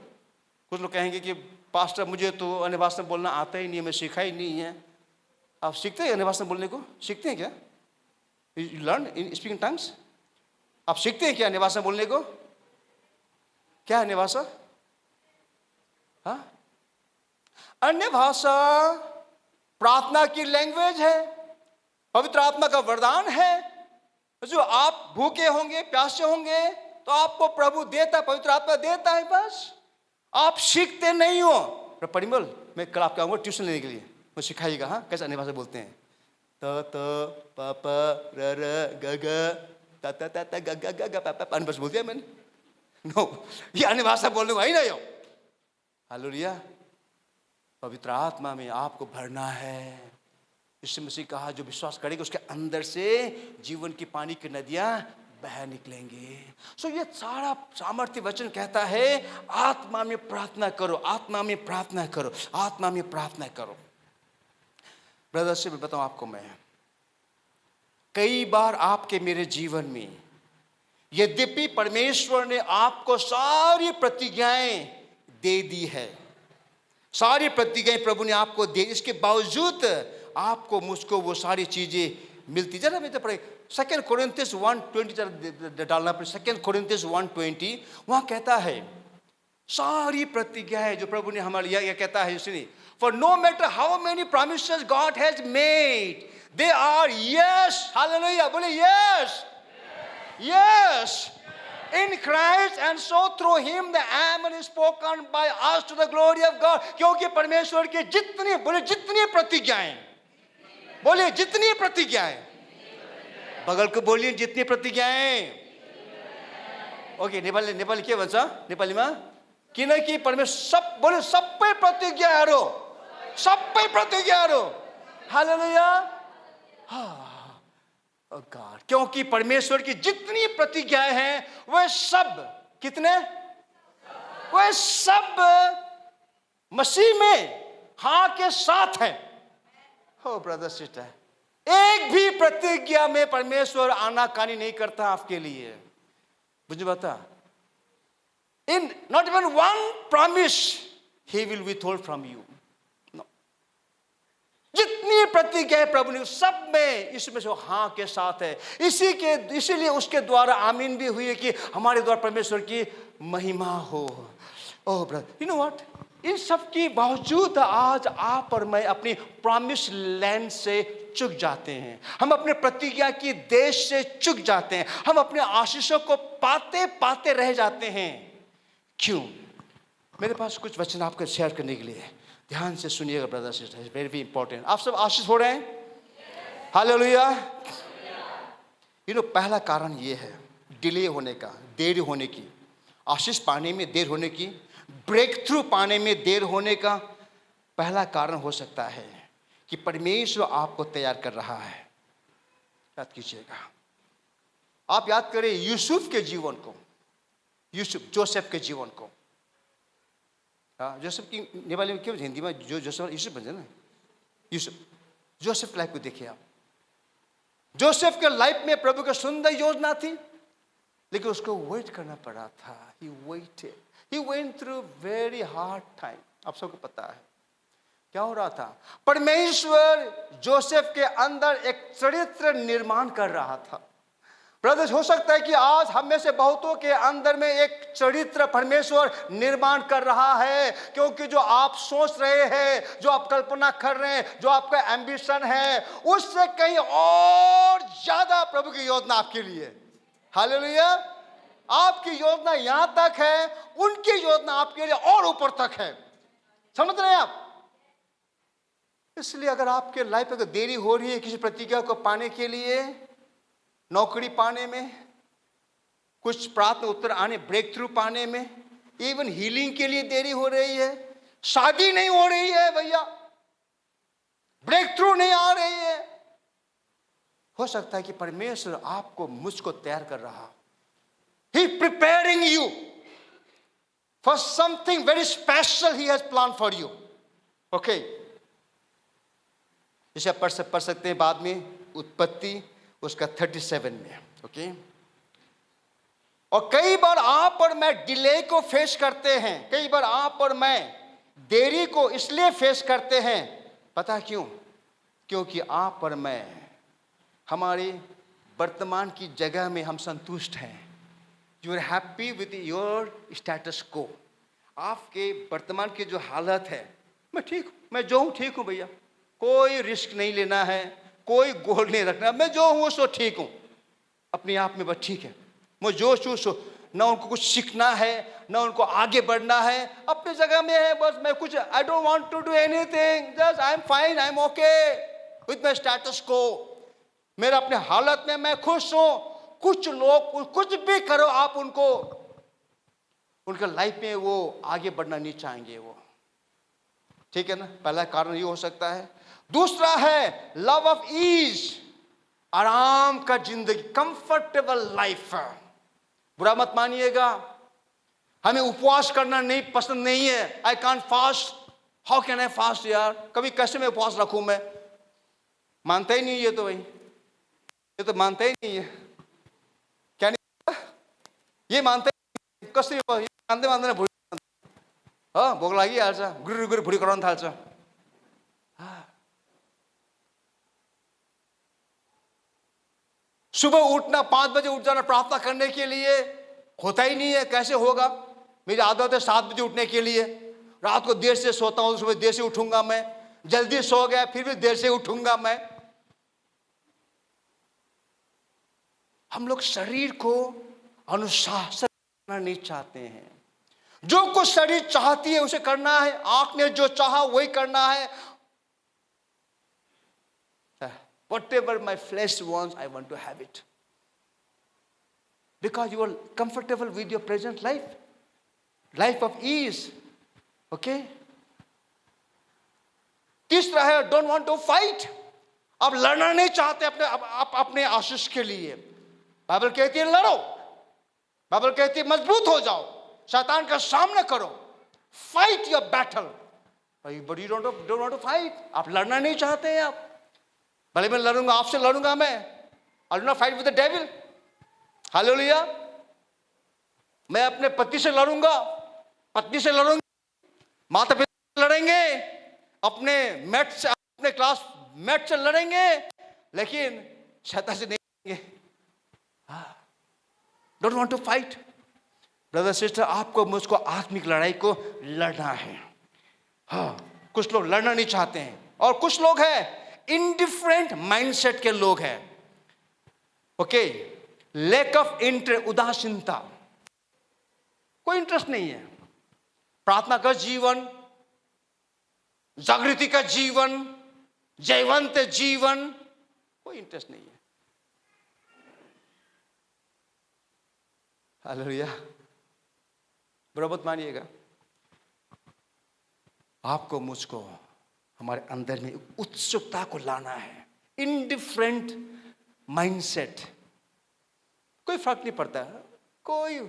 कुछ लोग कहेंगे कि पास्टर मुझे तो अन्य भाषा में बोलना आता ही नहीं है, मैं सीखा ही नहीं है। आप सीखते हैं अन्य भाषा में बोलने को? सीखते हैं क्या? You learn in speaking tongues? आप सीखते हैं क्या अन्य भाषा में बोलने को? क्या अन्य भाषा? हाँ, अन्य भाषा प्रार्थना की लैंग्वेज है, पवित्र आत्मा का वरदान है। जो आप भूखे होंगे, प्यासे होंगे तो आपको प्रभु देता है, पवित्र आत्मा देता है। बस आप सीखते नहीं हो। परिमल, मैं कल आपके आऊंगा ट्यूशन लेने के लिए, वो सिखाइएगा हाँ कैसे अन्य भाषा बोलते हैं। त त प प र र ग ग त त त त ग ग ग ग प प अन्य भाषा बोल दिया मैंने? नो, ये अन्य भाषा बोलने को ही नहीं हो। हालेलुया। पवित्र आत्मा में आपको भरना है। यीशु मसीह कहा जो विश्वास करेगा उसके अंदर से जीवन की पानी की नदियां बह निकलेंगे। सो ये सारा सामर्थ्य वचन कहता है आत्मा में प्रार्थना करो, आत्मा में प्रार्थना करो, आत्मा में प्रार्थना करो। ब्रदर से मैं बताऊं आपको, मैं कई बार आपके मेरे जीवन में यद्यपि परमेश्वर ने आपको सारी प्रतिज्ञाएं दे दी है, सारी प्रतिज्ञाएं प्रभु ने आपको दे, इसके बावजूद आपको मुझको वो सारी चीजें मिलती। जरा मैं पढ़े 2 कोरिन्थियंस 1:20 डालना पड़े। 2 कोरिन्थियंस 1:20 वहां कहता है सारी प्रतिज्ञाएं जो प्रभु ने हमारे लिए, यह कहता है इसने, for no matter how many promises God has made they are yes. Hallelujah, बोले yes, yes in Christ, and so through him the amen is spoken by us to the glory of God। क्योंकि परमेश्वर के जितनी, बोले जितनी प्रतिज्ञाएं, बोलिए जितनी प्रतिज्ञाएं, बगल को बोलिए जितनी प्रतिज्ञाएं। ओके, नेपाली के भन्छ नेपालीमा? किनकि परमेश्वर सब, बोले सबै प्रतिज्ञाहरू, सबै प्रतिज्ञाहरू। हालेलुया। गॉड, क्योंकि परमेश्वर की जितनी प्रतिज्ञाएं हैं वह सब, कितने? वह सब मसीह में हाँ के साथ है। हो ब्रदर सिस्टर, एक भी प्रतिज्ञा में परमेश्वर आनाकानी नहीं करता आपके लिए। मुझे बता, in not even one promise he will withhold from you. जितनी प्रतिज्ञा प्रभु ने सब में इसमें से हाँ के साथ है। इसीलिए उसके द्वारा आमीन भी हुई है कि हमारे द्वारा परमेश्वर की महिमा हो। ओह ब्रदर, यू नो व्हाट, इन सब के बावजूद आज आप और मैं अपनी प्रॉमिस लैंड से चूक जाते हैं, हम अपने प्रतिज्ञा की देश से चूक जाते हैं, हम अपने आशीषों को पाते पाते रह जाते हैं। क्यों? मेरे पास कुछ वचन आपको शेयर करने के लिए, ध्यान से सुनिएगा ब्रदर सिस्टर, वेरी इंपॉर्टेंट। आप सब आशीष हो रहे हैं? हालेलुया। यू नो, पहला कारण ये है डिले होने का, देर होने की, आशीष पाने में देर होने की, ब्रेक थ्रू पाने में देर होने का पहला कारण हो सकता है कि परमेश्वर आपको तैयार कर रहा है। याद कीजिएगा, आप याद करें यूसुफ के जीवन को, यूसुफ जोसेफ के जीवन को। जोसेफ की नेपाली में क्यों, हिंदी में जो जोसेफ यूसुफ भन्छ ना, यूसुफ जोसेफ लाइफ को देखिए आप। जोसेफ के लाइफ में प्रभु की सुंदर योजना थी, लेकिन उसको वेट करना पड़ा था। He waited, he went through very hard time. आप सबको पता है क्या हो रहा था? परमेश्वर जोसेफ के अंदर एक चरित्र निर्माण कर रहा था। ब्रदर्स, हो सकता है कि आज हम में से बहुतों के अंदर में एक चरित्र परमेश्वर निर्माण कर रहा है, क्योंकि जो आप सोच रहे हैं, जो आप कल्पना कर रहे हैं, जो आपका एम्बिशन है, उससे कहीं और ज्यादा प्रभु की योजना आपके लिए। हालेलुया। आपकी योजना यहां तक है, उनकी योजना आपके लिए और ऊपर तक है। समझ रहे हैं आप? इसलिए अगर आपके लाइफ में देरी हो रही है किसी प्रतिज्ञा को पाने के लिए, नौकरी पाने में, कुछ प्रार्थना उत्तर आने, ब्रेक थ्रू पाने में, इवन हीलिंग के लिए देरी हो रही है, शादी नहीं हो रही है भैया, ब्रेक थ्रू नहीं आ रही है, हो सकता है कि परमेश्वर आपको मुझको तैयार कर रहा, He preparing you for something very special He has planned for you. Okay? जिसे आप पढ़ सकते हैं बाद में उत्पत्ति उसका 37 में। ओके? और कई बार आप और मैं डिले को फेस करते हैं, कई बार आप और मैं देरी को इसलिए फेस करते हैं, पता क्यों? क्योंकि आप और मैं हमारे वर्तमान की जगह में हम संतुष्ट हैं। You are happy with your status quo. आपके वर्तमान की जो हालत है, मैं ठीक हूँ, मैं जो हूँ ठीक हूँ भैया, कोई रिस्क नहीं लेना है, कोई गोल नहीं रखना, मैं जो हूँ सो ठीक हूँ, अपने आप में बस ठीक है, मैं जो छू सो, ना उनको कुछ सीखना है, ना उनको आगे बढ़ना है, अपनी जगह में है बस। मैं कुछ I don't want to do anything, just I am fine, I am okay with my status quo. मेरा अपने हालत में मैं खुश हूँ। कुछ लोग कुछ भी करो आप उनको, उनके लाइफ में वो आगे बढ़ना नहीं चाहेंगे वो, ठीक है ना? पहला कारण ये हो सकता है। दूसरा है लव ऑफ ईज, आराम का जिंदगी, कंफर्टेबल लाइफ। बुरा मत मानिएगा, हमें उपवास करना नहीं पसंद नहीं है। I can't fast, how can I fast यार, कभी कैसे मैं उपवास रखूं? मैं मानता ही नहीं, ये तो भाई ये तो मानता ही नहीं है, क्या नहीं, ये मानता ही कसरी मान्दै मान्दैन, भुँडी भोक लागिहाल्छ, गुरु गुरु भुँडी कराउन थाल्छ। सुबह उठना, 5 बजे उठ जाना प्रार्थना करने के लिए, होता ही नहीं है, कैसे होगा? मेरी आदत है 7 बजे उठने के लिए, रात को देर से सोता हूँ, सुबह देर से उठूंगा मैं, जल्दी सो गया फिर भी देर से उठूंगा मैं। हम लोग शरीर को अनुशासन करना नहीं चाहते हैं। जो कुछ शरीर चाहती है उसे करना है, आंख ने जो चाहा वही करना है। Whatever my flesh wants, I want to have it. Because you are comfortable with your present life. Life of ease. Okay? तीसरा है don't want to fight. आप लड़ना नहीं चाहते अपने आशीष के लिए। बाइबल कहती है लड़ो, बाइबल कहती है मजबूत हो जाओ, शैतान का सामना करो, fight your battle. But you don't want to fight. आप लड़ना नहीं चाहते हैं आप। भले मैं लड़ूंगा, आपसे लड़ूंगा मैं, I will not fight with the devil. Hallelujah. मैं अपने पति से लड़ूंगा, पत्नी से लड़ूंगा, माता पिता से लड़ेंगे, अपने मेट से, अपने क्लास मेट से लड़ेंगे, लेकिन शैतान से नहीं लड़ेंगे। Don't want to fight. Brother sister, आपको मुझको आत्मिक लड़ाई को लड़ना है। हाँ, कुछ लोग लड़ना नहीं चाहते हैं, और कुछ लोग हैं इंडिफरेंट माइंडसेट के लोग हैं। ओके, लैक ऑफ इंटरेस्ट, उदासीनता, कोई इंटरेस्ट नहीं है। प्रार्थना का जीवन, जागृति का जीवन, जयवंत जीवन, कोई इंटरेस्ट नहीं है। हालेलुया। बुरा मत मानिएगा, आपको मुझको हमारे अंदर में उत्सुकता को लाना है। इंडिफरेंट माइंडसेट, कोई फर्क नहीं पड़ता, कोई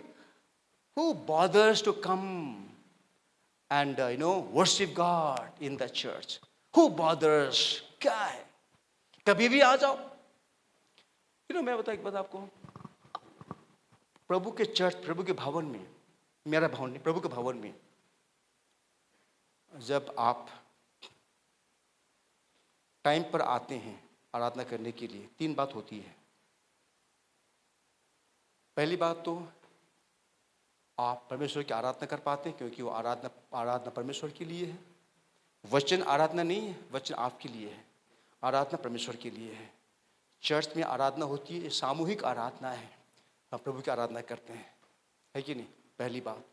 who bothers to come and worship God in the church, who bothers, क्या है, कभी भी आ जाओ। मैं बताऊं एक बात आपको, प्रभु के चर्च, प्रभु के भवन में, मेरा भवन नहीं, प्रभु के भवन में जब आप टाइम पर आते हैं आराधना करने के लिए, 3 बात होती है। पहली बात तो आप परमेश्वर की आराधना कर पाते हैं, क्योंकि वो आराधना परमेश्वर के लिए है। वचन आराधना नहीं है, वचन आपके लिए है, आराधना परमेश्वर के लिए है। चर्च में आराधना होती है, सामूहिक आराधना है, हम प्रभु की आराधना करते हैं। है कि नहीं? पहली बात,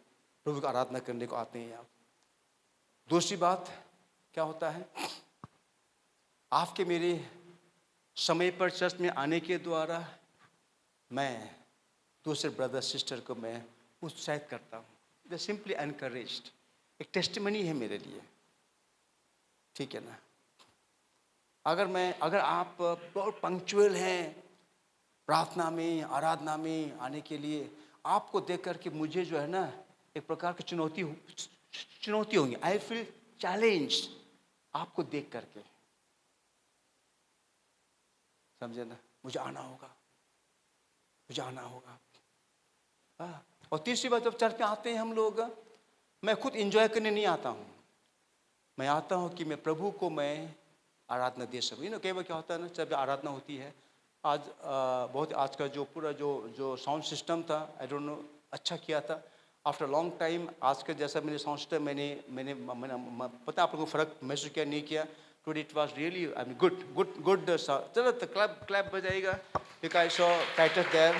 प्रभु की आराधना करने को आते हैं आप। दूसरी बात क्या होता है, आपके मेरे समय पर चर्च में आने के द्वारा मैं दूसरे ब्रदर सिस्टर को मैं उत्साहित करता हूँ। दे सिंपली एनकरेज्ड। एक टेस्टिमनी है मेरे लिए, ठीक है ना? अगर आप बहुत पंक्चुअल हैं प्रार्थना में, आराधना में आने के लिए, आपको देख करके मुझे जो है ना एक प्रकार की चुनौती होंगी। आई फील चैलेंज आपको देख करके, समझे ना? मुझे आना होगा। हाँ। और तीसरी बात, जब चर्च में आते हैं हम लोग, मैं खुद एंजॉय करने नहीं आता हूँ। मैं आता हूँ कि मैं प्रभु को मैं आराधना दे सकूँ। कई बार क्या होता है ना, जब आराधना होती है, आज का जो पूरा जो साउंड सिस्टम था, आई डोंट नो, अच्छा किया था आफ्टर लॉन्ग टाइम। आज का जैसा मैंने साउंड सिस्टम मैंने पता आप लोगों को फ़र्क महसूस किया नहीं किया? Today it was really I mean good. चलो तो क्लैप बजाएगा because I saw Titus there.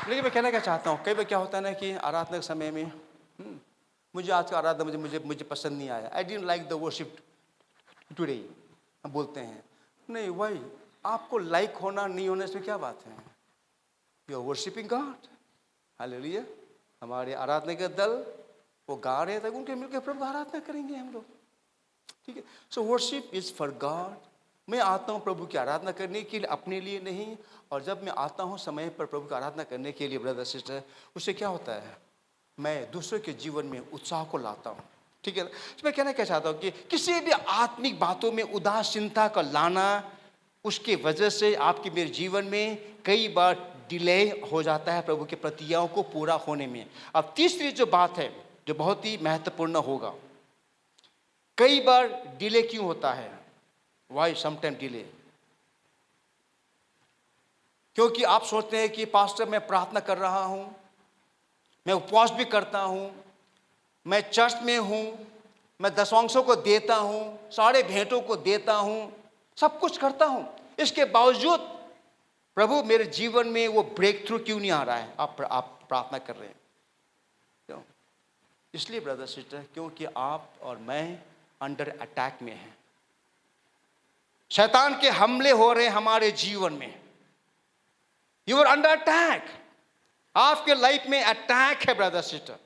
लेकिन मैं कहना क्या चाहता हूँ, कई बार क्या होता है ना कि आराधना के समय में मुझे आज का आराधना मुझे पसंद नहीं आया। I didn't like the worship today. हम बोलते हैं नहीं भाई, आपको लाइक होना नहीं होने से क्या बात है? You are worshipping God. Hallelujah. हमारे आराधना के दल वो गा रहे थे, उनके मिलकर प्रभु आराधना करेंगे हम लोग, ठीक है? सो वर्शिप इज फॉर गॉड। मैं आता हूँ प्रभु की आराधना करने के लिए, अपने लिए नहीं। और जब मैं आता हूँ समय पर प्रभु की आराधना करने के लिए ब्रदर सिस्टर, उससे क्या होता है, मैं दूसरों के जीवन में उत्साह को लाता हूँ, ठीक है? तो मैं कहना क्या चाहता हूँ कि किसी भी आत्मिक बातों में उदासीनता का लाना, उसके वजह से आपके मेरे जीवन में कई बार डिले हो जाता है प्रभु के प्रतिज्ञाओं को पूरा होने में। अब तीसरी जो बात है जो बहुत ही महत्वपूर्ण होगा, कई बार डिले क्यों होता है? Why sometime delay? क्योंकि आप सोचते हैं कि पास्टर मैं प्रार्थना कर रहा हूं, मैं उपवास भी करता हूं, मैं चर्च में हूं, मैं दशवांशों को देता हूं, सारे भेंटों को देता हूं, सब कुछ करता हूं, इसके बावजूद प्रभु मेरे जीवन में वो ब्रेक थ्रू क्यों नहीं आ रहा है? आप प्रार्थना कर रहे हैं क्यों? इसलिए ब्रदर सिस्टर, क्योंकि आप और मैं अंडर अटैक में हैं। शैतान के हमले हो रहे हैं हमारे जीवन में। You are under attack. आपके लाइफ में अटैक है ब्रदर सिस्टर।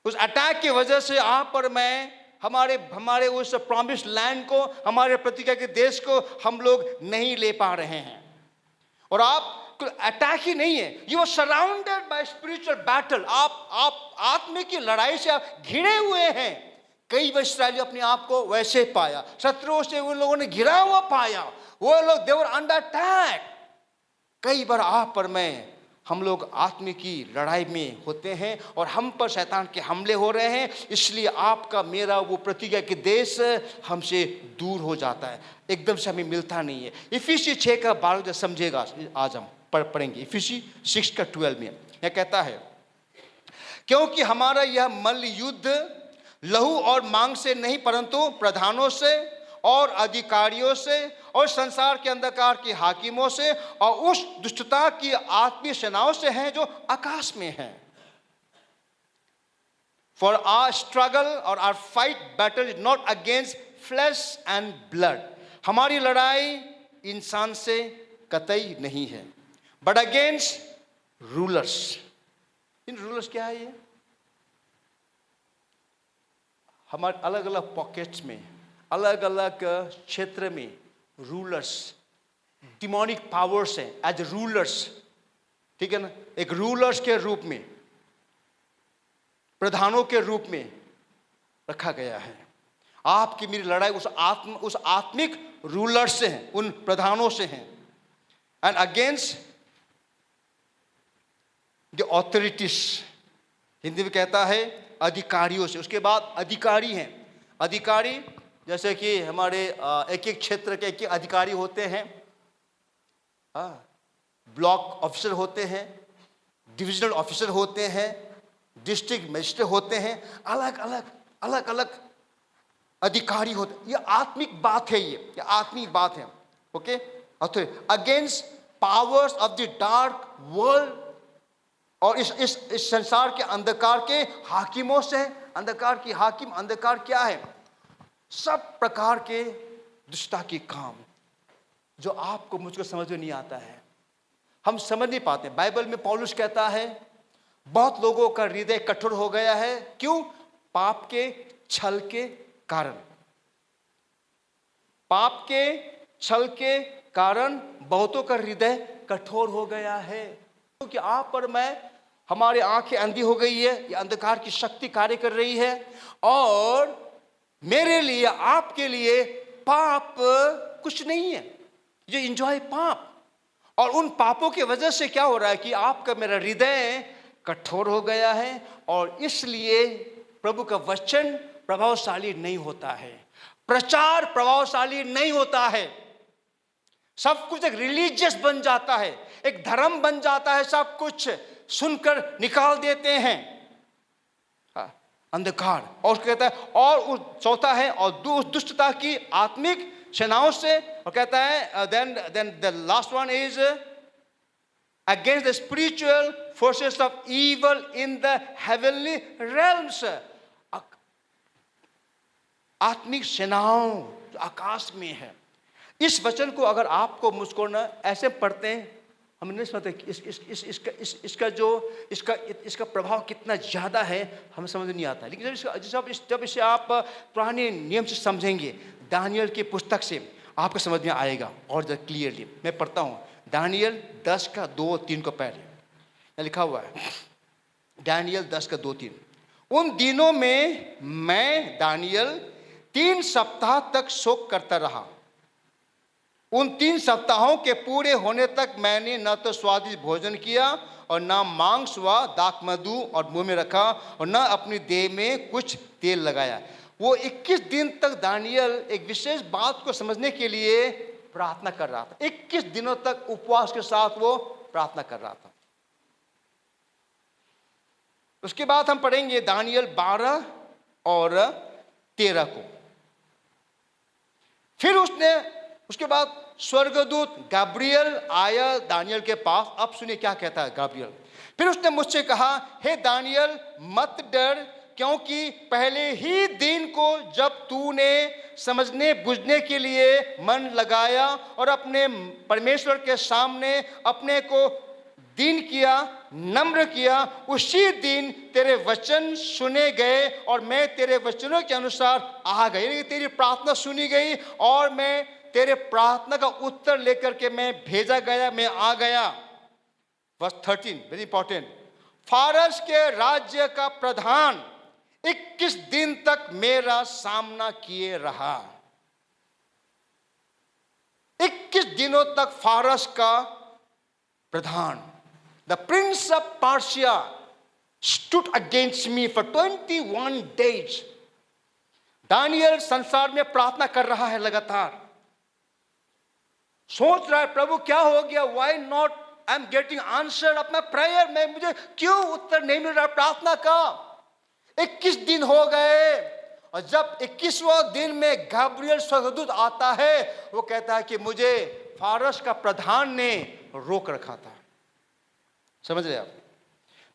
उस अटैक की वजह से आप और मैं हमारे उस प्रॉमिस्ड लैंड को, हमारे प्रतिज्ञा के देश को हम लोग नहीं ले पा रहे हैं। और आप अटैक ही नहीं है, you are surrounded by spiritual battle. आप आत्मिक की लड़ाई से आप घिरे हुए हैं। कई बार इस्राएली अपने आप को वैसे पाया, शत्रुओं से उन लोगों ने घिरा हुआ पाया, वो लोग दे वर अंडर अटैक। कई बार आप पर मैं, हम लोग आत्मिक की लड़ाई में होते हैं और हम पर शैतान के हमले हो रहे हैं, इसलिए आपका मेरा वो प्रतिज्ञा के देश हमसे दूर हो जाता है, एकदम से हमें मिलता नहीं है। इफिसी 6 का 12 समझेगा, आज हम पढ़ेंगे इफिसी 6 का 12 में यह कहता है, क्योंकि हमारा यह मल्ल युद्ध लहू और मांग से नहीं परंतु प्रधानों से और अधिकारियों से और संसार के अंधकार के हाकिमों से और उस दुष्टता की आत्मीय सेनाओं से है जो आकाश में है। फॉर आवर स्ट्रगल और our fight battle is not against flesh and blood. हमारी लड़ाई इंसान से कतई नहीं है, बट अगेंस्ट रूलर्स। इन रूलर्स क्या है? ये हमारे अलग अलग पॉकेट्स में, अलग अलग क्षेत्र में रूलर्स, डिमोनिक पावर्स हैं एज रूलर्स, ठीक है ना? एक रूलर्स के रूप में, प्रधानों के रूप में रखा गया है। आपकी मेरी लड़ाई उस आत्मिक रूलर से है, उन प्रधानों से हैं, and against the authorities. Hindi में कहता है अधिकारियों से। उसके बाद अधिकारी हैं। अधिकारी जैसे कि हमारे एक एक क्षेत्र के एक एक अधिकारी होते हैं, ब्लॉक ऑफिसर होते हैं, डिविजनल ऑफिसर होते हैं, डिस्ट्रिक्ट मजिस्ट्रेट होते हैं, अलग अलग अधिकारी होते हैं। ये आत्मिक बात है, ये आत्मिक बात है। Okay, against powers of the dark world और इस संसार के अंधकार के हाकिमों से। अंधकार की हाकिम, अंधकार क्या है? सब प्रकार के दुष्टता की काम जो आपको मुझको समझ में नहीं आता है, हम समझ नहीं पाते। बाइबल में पौलुस कहता है बहुत लोगों का हृदय कठोर हो गया है। क्यों? पाप के छल के कारण। पाप के छल के कारण बहुतों का हृदय कठोर हो गया है। क्योंकि आप और मैं, हमारी आंखें अंधी हो गई है, ये अंधकार की शक्ति कार्य कर रही है। और मेरे लिए, आपके लिए पाप कुछ नहीं है। ये एंजॉय पाप। और उन पापों की वजह से क्या हो रहा है कि आपका, मेरा हृदय कठोर हो गया है। और इसलिए प्रभु का वचन प्रभावशाली नहीं होता है, प्रचार प्रभावशाली नहीं होता है। सब कुछ एक रिलीजियस बन जाता है, एक धर्म बन जाता है। सब कुछ सुनकर निकाल देते हैं। अंधकार। और कहता है, और उस चौथा है, और दुष्टता की आत्मिक सेनाओं से। और कहता है then the last one is against the spiritual forces of evil in the heavenly realms. आत्मिक सेनाओं जो आकाश में है। इस वचन को अगर आपको मुझको ना ऐसे पढ़ते हैं, हम नहीं समझते कि इसका प्रभाव कितना ज़्यादा है, हमें समझ नहीं आता। लेकिन जब इसे आप पुराने नियम से समझेंगे, दानियल की पुस्तक से आपको समझ में आएगा और ज़रा क्लियरली। मैं पढ़ता हूँ दानियल 10:2-3 को पहले। यहाँ लिखा हुआ है दानियल 10:2-3। उन दिनों में मैं दानियल 3 सप्ताह तक शोक करता रहा। उन 3 सप्ताहों के पूरे होने तक मैंने न तो स्वादिष्ट भोजन किया और न मांस व दाखमधु और मुंह में रखा और न अपनी देह में कुछ तेल लगाया। वो 21 दिन तक दानियल एक विशेष बात को समझने के लिए प्रार्थना कर रहा था। 21 दिनों तक उपवास के साथ वो प्रार्थना कर रहा था। उसके बाद हम पढ़ेंगे दानियल 12 और 13 को। फिर उसके बाद स्वर्गदूत गब्रियल आया दानियल के पास। अब सुनिए क्या कहता है गब्रियल। फिर उसने मुझसे कहा, हे दानियल मत डर, क्योंकि पहले ही दिन को जब तूने समझने बुझने के लिए मन लगाया और अपने परमेश्वर के सामने अपने को दीन किया, नम्र किया, उसी दिन तेरे वचन सुने गए और मैं तेरे वचनों के अनुसार आ गई। यानी तेरी प्रार्थना सुनी गई और मैं तेरे प्रार्थना का उत्तर लेकर के मैं भेजा गया, मैं आ गया। Verse 13 very important. फारस के राज्य का प्रधान 21 दिन तक मेरा सामना किए रहा। 21 दिनों तक फारस का प्रधान, the prince of Persia, stood against me for 21 days। दानियल संसार में प्रार्थना कर रहा है लगातार। सोच रहा है प्रभु क्या हो गया, why not I am getting answer of my prayer. में मुझे क्यों उत्तर नहीं मिल रहा प्रार्थना का। 21 दिन हो गए और जब 21वां दिन में गब्रियल स्वर्गदूत आता है, वो कहता है कि मुझे फारस का प्रधान ने रोक रखा था। समझ रहे आप।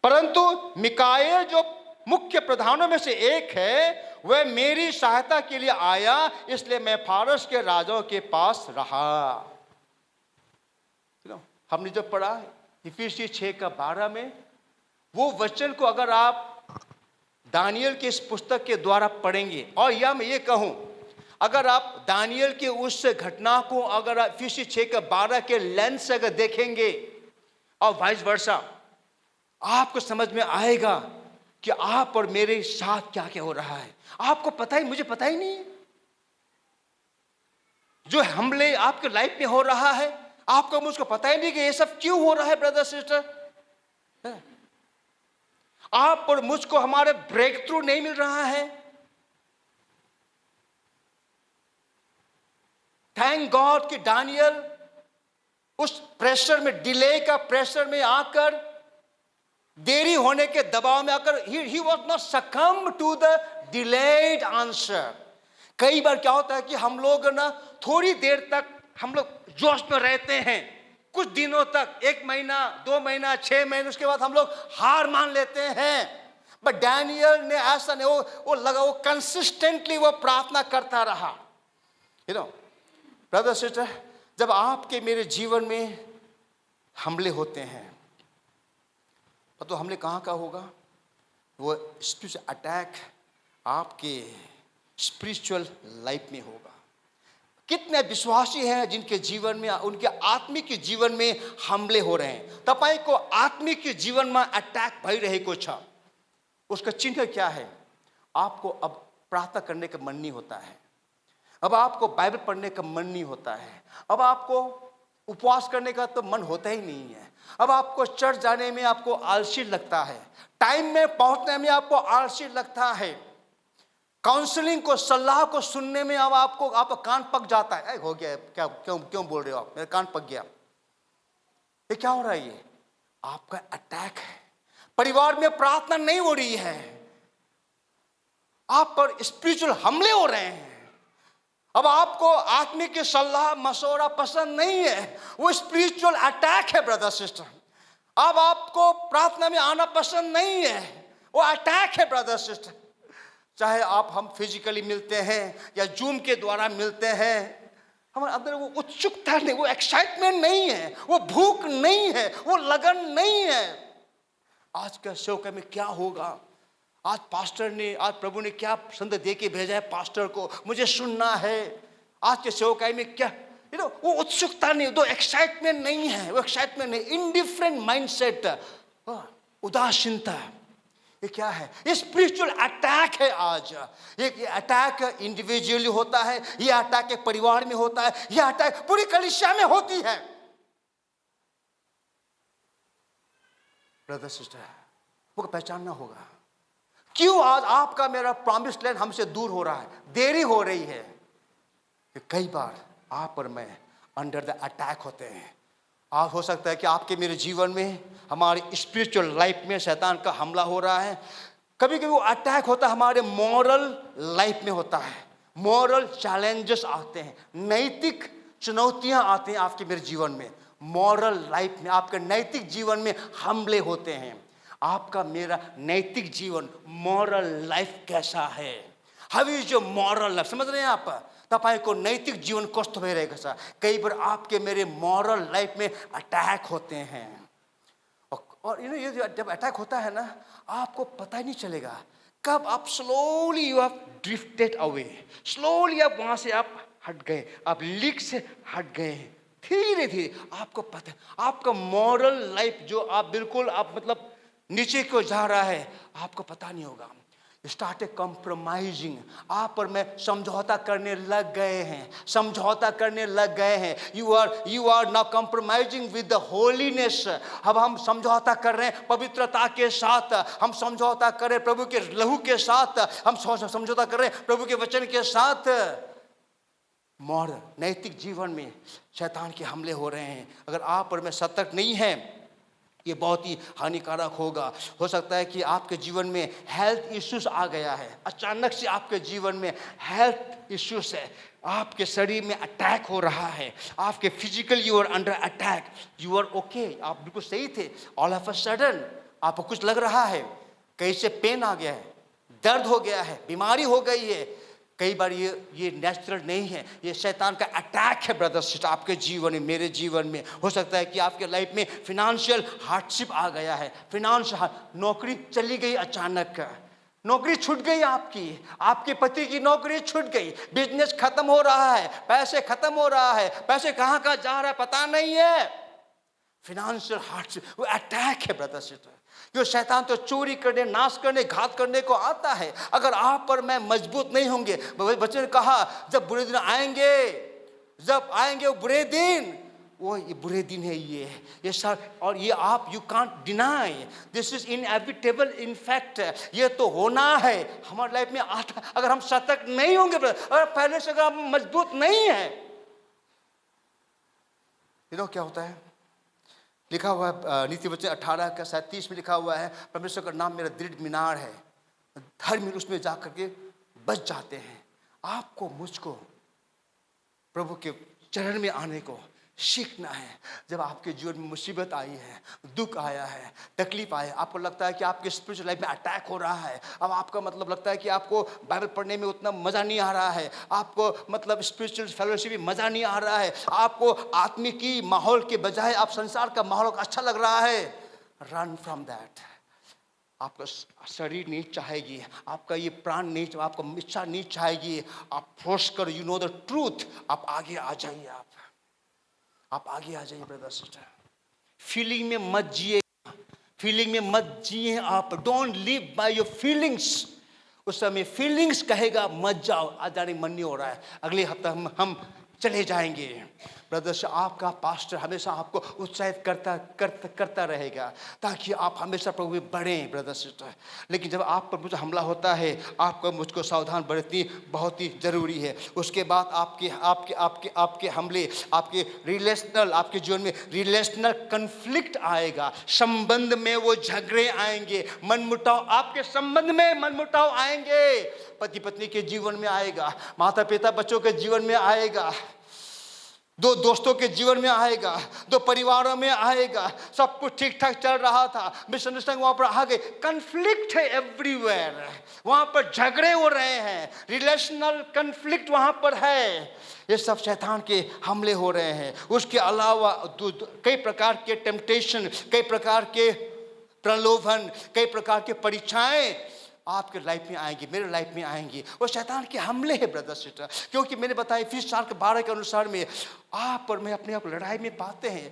परंतु मिकाएल जो मुख्य प्रधानों में से एक है, वह मेरी सहायता के लिए आया, इसलिए मैं फारस के राजाओं के पास रहा। हमने जो पढ़ा इफिसियों 6:12 में, वो वचन को अगर आप दानियल के इस पुस्तक के द्वारा पढ़ेंगे, और या मैं ये कहूं, अगर आप दानियल के उस घटना को अगर इफिसियों 6:12 के लेंस से अगर देखेंगे और वाइस वर्सा, आपको समझ में आएगा कि आप और मेरे साथ क्या क्या हो रहा है। आपको पता ही, मुझे पता ही नहीं। जो हमले आपके लाइफ में हो रहा है, आपको मुझको पता ही नहीं कि ये सब क्यों हो रहा है। ब्रदर सिस्टर, आप और मुझको हमारे ब्रेक थ्रू नहीं मिल रहा है। थैंक गॉड कि दानियल उस प्रेशर में, डिले का प्रेशर में आकर, देरी होने के दबाव में आकर, he was not succumb to the delayed answer। कई बार क्या होता है कि हम लोग ना थोड़ी देर तक हम लोग जोश में रहते हैं, कुछ दिनों तक, 1 महीना, 2 महीना, 6 महीने, उसके बाद हम लोग हार मान लेते हैं। बट डैनियल ने ऐसा नहीं, वो कंसिस्टेंटली वो प्रार्थना करता रहा। यू नो ब्रदर सिस्टर, जब आपके मेरे जीवन में हमले होते हैं तो हमले कहाँ का होगा? वो स्पिरिचुअल अटैक आपके स्पिरिचुअल लाइफ में होगा। कितने विश्वासी हैं जिनके जीवन में, उनके आत्मिक जीवन में हमले हो रहे हैं? तपाईको आत्मिक जीवन में अटैक भइरहेको छ, उसका चिन्ह क्या है? आपको अब प्रार्थना करने का मन नहीं होता है, अब आपको बाइबल पढ़ने का मन नहीं होता है, अब आपको उपवास करने का तो मन होता ही नहीं है, अब आपको चर्च जाने में आपको आलसी लगता है, टाइम में पहुंचने में आपको आलसी लगता है, काउंसलिंग को, सलाह को सुनने में अब आपका कान पक जाता है। हो गया, क्या क्यों बोल रहे हो आप, मेरा कान पक गया। ये क्या हो रहा है? ये आपका अटैक है। परिवार में प्रार्थना नहीं हो रही है, आप पर स्पिरिचुअल हमले हो रहे हैं। अब आपको आत्मिक की सलाह मशवरा पसंद नहीं है, वो स्पिरिचुअल अटैक है ब्रदर सिस्टर। अब आपको प्रार्थना में आना पसंद नहीं है, वो अटैक है ब्रदर सिस्टर। चाहे हम फिजिकली मिलते हैं या जूम के द्वारा मिलते हैं, हमारे अंदर वो उत्सुकता नहीं, वो एक्साइटमेंट नहीं है, वो भूख नहीं है, वो लगन नहीं है। आज का सेवकाई में क्या होगा? आज प्रभु ने क्या संदेश दे के भेजा है पास्टर को, मुझे सुनना है। आज के सेवकाई में क्या, वो उत्सुकता नहीं, वो एक्साइटमेंट नहीं है, वो एक्साइटमेंट नहीं, इनडिफरेंट माइंडसेट, उदासीनता। ये क्या है? ये स्पिरिचुअल अटैक है। आज ये अटैक इंडिविजुअली होता है, ये अटैक एक परिवार में होता है, ये अटैक पूरी कलीसिया में होती है। ब्रदर सिस्टर, वो पहचानना होगा क्यों आज आपका मेरा प्रॉमिस्ड लैंड हमसे दूर हो रहा है, देरी हो रही है। कि कई बार आप और मैं अंडर द अटैक होते हैं। आज हो सकता है कि आपके मेरे जीवन में, हमारी स्पिरिचुअल लाइफ में शैतान का हमला हो रहा है। कभी कभी वो अटैक होता है हमारे मॉरल लाइफ में होता है, मॉरल चैलेंजेस आते हैं, नैतिक चुनौतियां आती हैं आपके मेरे जीवन में। मॉरल लाइफ में, आपके नैतिक जीवन में हमले होते हैं। आपका मेरा नैतिक जीवन, मॉरल लाइफ कैसा है? How is your moral life? समझ रहे हैं आप? तपाईको नैतिक जीवन कस्तो भइरहेको छ? कई बार आपके मेरे मॉरल लाइफ में अटैक होते हैं। और ये जब अटैक होता है ना, आपको पता ही नहीं चलेगा कब आप slowly you have drifted away, slowly आप वहां से आप हट गए, आप लीक से हट गए। धीरे धीरे आपको पता है, आपका मॉरल लाइफ जो आप बिल्कुल आप मतलब नीचे को जा रहा है, आपको पता नहीं होगा। स्टार्टेड कॉम्प्रोमाइजिंग, आप और मैं समझौता करने लग गए हैं, समझौता करने लग गए हैं। You are now compromising with the holiness. अब हम समझौता कर रहे हैं पवित्रता के साथ, हम समझौता कर रहे हैं प्रभु के लहू के साथ, हम समझौता कर रहे हैं प्रभु के वचन के साथ। मॉरल नैतिक जीवन में शैतान के हमले हो रहे हैं। अगर आप और मैं सतर्क नहीं हैं, ये बहुत ही हानिकारक होगा। हो सकता है कि आपके जीवन में हेल्थ इश्यूज आ गया है, अचानक से आपके जीवन में हेल्थ इश्यूज है, आपके शरीर में अटैक हो रहा है, आपके physical you are under attack, you are okay, आप बिल्कुल सही थे, ऑल ऑफ अ सडन आपको कुछ लग रहा है, कहीं से पेन आ गया है, दर्द हो गया है, बीमारी हो गई है। कई बार ये नेचुरल नहीं है, ये शैतान का अटैक है ब्रदर सिस्टर आपके जीवन में, मेरे जीवन में। हो सकता है कि आपके लाइफ में फिनेंशियल हार्डशिप आ गया है, नौकरी चली गई, अचानक नौकरी छूट गई आपकी, आपके पति की नौकरी छूट गई, बिजनेस खत्म हो रहा है, पैसे खत्म हो रहा है, पैसे कहाँ कहाँ जा रहा है पता नहीं है। फिनेंशियल हार्डशिप, वो अटैक है ब्रदर सिस्टर। क्यों? शैतान तो चोरी करने, नाश करने, घात करने को आता है। अगर आप पर मैं मजबूत नहीं होंगे, बच्चे ने कहा जब बुरे दिन आएंगे, जब आएंगे वो बुरे दिन, वो ये बुरे दिन है ये सर, और ये आप you can't deny, this is inevitable, in fact ये तो होना है हमारे लाइफ में आता। अगर हम सतर्क नहीं होंगे, अगर पहले से अगर हम मजबूत नहीं है, क्या होता है? लिखा हुआ है नीति वचन 18:37 में लिखा हुआ है, परमेश्वर का नाम मेरा दृढ़ मीनार है, धर्मी उसमें जा करके बच जाते हैं। आपको मुझको प्रभु के चरण में आने को, सीखना है। जब आपके जीवन में मुसीबत आई है, दुख आया है, तकलीफ आया, आपको लगता है कि आपके स्पिरिचुअल लाइफ में अटैक हो रहा है, अब आपका मतलब लगता है कि आपको बाइबल पढ़ने में उतना मज़ा नहीं आ रहा है, आपको मतलब स्पिरिचुअल फेलोशिप में मज़ा नहीं आ रहा है, आपको आत्मिकी माहौल के बजाय आप संसार का माहौल अच्छा लग रहा है, रन फ्रॉम दैट। आपका शरीर नहीं चाहेगी, आपका ये प्राण नहीं, आपका इच्छा नहीं चाहेगी, आप फोर्स कर, यू नो द ट्रूथ, आप आगे आ जाइए, आप आगे आ जाइए ब्रदर सिस्टर। फीलिंग में मत जिए, फीलिंग में मत जिए आप, don't live by your feelings. उस समय फीलिंग्स कहेगा मत जाओ, आज जाने मन नहीं हो रहा है, अगले हफ्ते हम चले जाएंगे। ब्रदर्स, आपका पास्टर हमेशा आपको उत्साहित करता रहेगा ताकि आप हमेशा प्रभु में बढ़ें ब्रदर सिस्टर। लेकिन जब आप पर मुझे हमला होता है, आपको मुझको सावधान बरतनी बहुत ही ज़रूरी है। उसके बाद आपके आपके आपके आपके हमले, आपके रिलेशनल, आपके जीवन में रिलेशनल कन्फ्लिक्ट आएगा, संबंध में वो झगड़े आएंगे, मनमुटाव, आपके संबंध में मनमुटाव आएंगे, पति पत्नी के जीवन में आएगा, माता पिता बच्चों के जीवन में आएगा, दो दोस्तों के जीवन में आएगा, दो परिवारों में आएगा। सब कुछ ठीक ठाक चल रहा था, मिसअंडरस्टैंडिंग वहां पर आ गए, कन्फ्लिक्ट है एवरीवेयर, वहां पर झगड़े हो रहे हैं, रिलेशनल कन्फ्लिक्ट वहां पर है। ये सब शैतान के हमले हो रहे हैं। उसके अलावा कई प्रकार के टेम्पटेशन, कई प्रकार के प्रलोभन, कई प्रकार के परीक्षाएं आपके लाइफ में आएंगी, मेरे लाइफ में आएंगी। वो शैतान के हमले हैं ब्रदर सिस्टर। क्योंकि मैंने बताया फिर 4:12 के अनुसार में आप और मैं अपने आप लड़ाई में पाते हैं।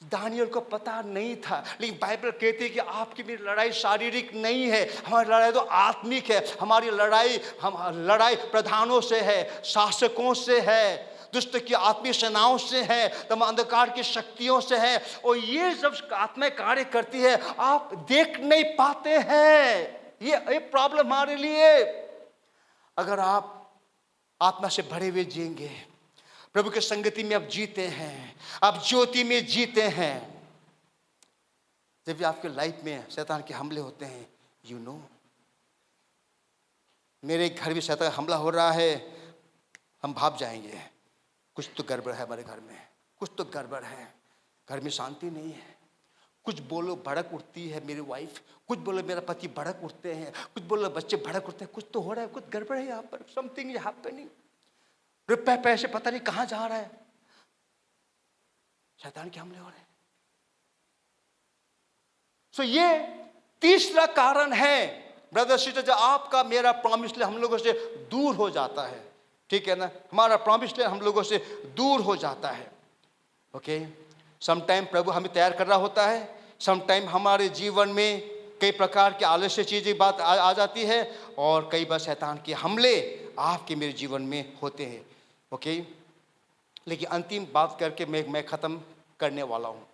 दानियल को पता नहीं था, लेकिन बाइबल कहती है कि आपकी मेरी लड़ाई शारीरिक नहीं है, हमारी लड़ाई तो आत्मिक है। हमारी लड़ाई प्रधानों से है, शासकों से है, दुष्ट की आत्मिक सेनाओं से है, तमाम अंधकार की शक्तियों से है। और ये जब आत्मा कार्य करती है, आप देख नहीं पाते हैं। ये प्रॉब्लम हमारे लिए। अगर आप आत्मा से भरे हुए जिएंगे, प्रभु के संगति में आप जीते हैं, आप ज्योति में जीते हैं, जब भी आपके लाइफ में शैतान के हमले होते हैं, यू नो, मेरे घर में शैतान का हमला हो रहा है, हम भाग जाएंगे, कुछ तो गड़बड़ है हमारे घर में, कुछ तो गड़बड़ है, घर में शांति नहीं है। कुछ बोलो भड़क उठती है मेरी वाइफ, कुछ बोलो मेरा पति भड़क उठते हैं, कुछ बोलो बच्चे भड़क उठते हैं, कुछ तो हो रहा है, कुछ गड़बड़ है यहाँ पर, समथिंग इज हैपनिंग। रुपए पैसे पता नहीं कहाँ जा रहा है, शैतान के हमले हो रहे हैं। सो ये तीसरा कारण है ब्रदर सिस्टर, जब आपका मेरा प्रॉमिस लैंड हम लोगों से दूर हो जाता है, ठीक है ना, हमारा प्रॉमिस लैंड हम लोगों से दूर हो जाता है। ओके, समटाइम प्रभु हमें तैयार कर रहा होता है, समटाइम हमारे जीवन में कई प्रकार के आलस्य चीज़ें बात आ जाती है, और कई बार शैतान के हमले आपके मेरे जीवन में होते हैं। ओके, लेकिन अंतिम बात करके मैं ख़त्म करने वाला हूँ।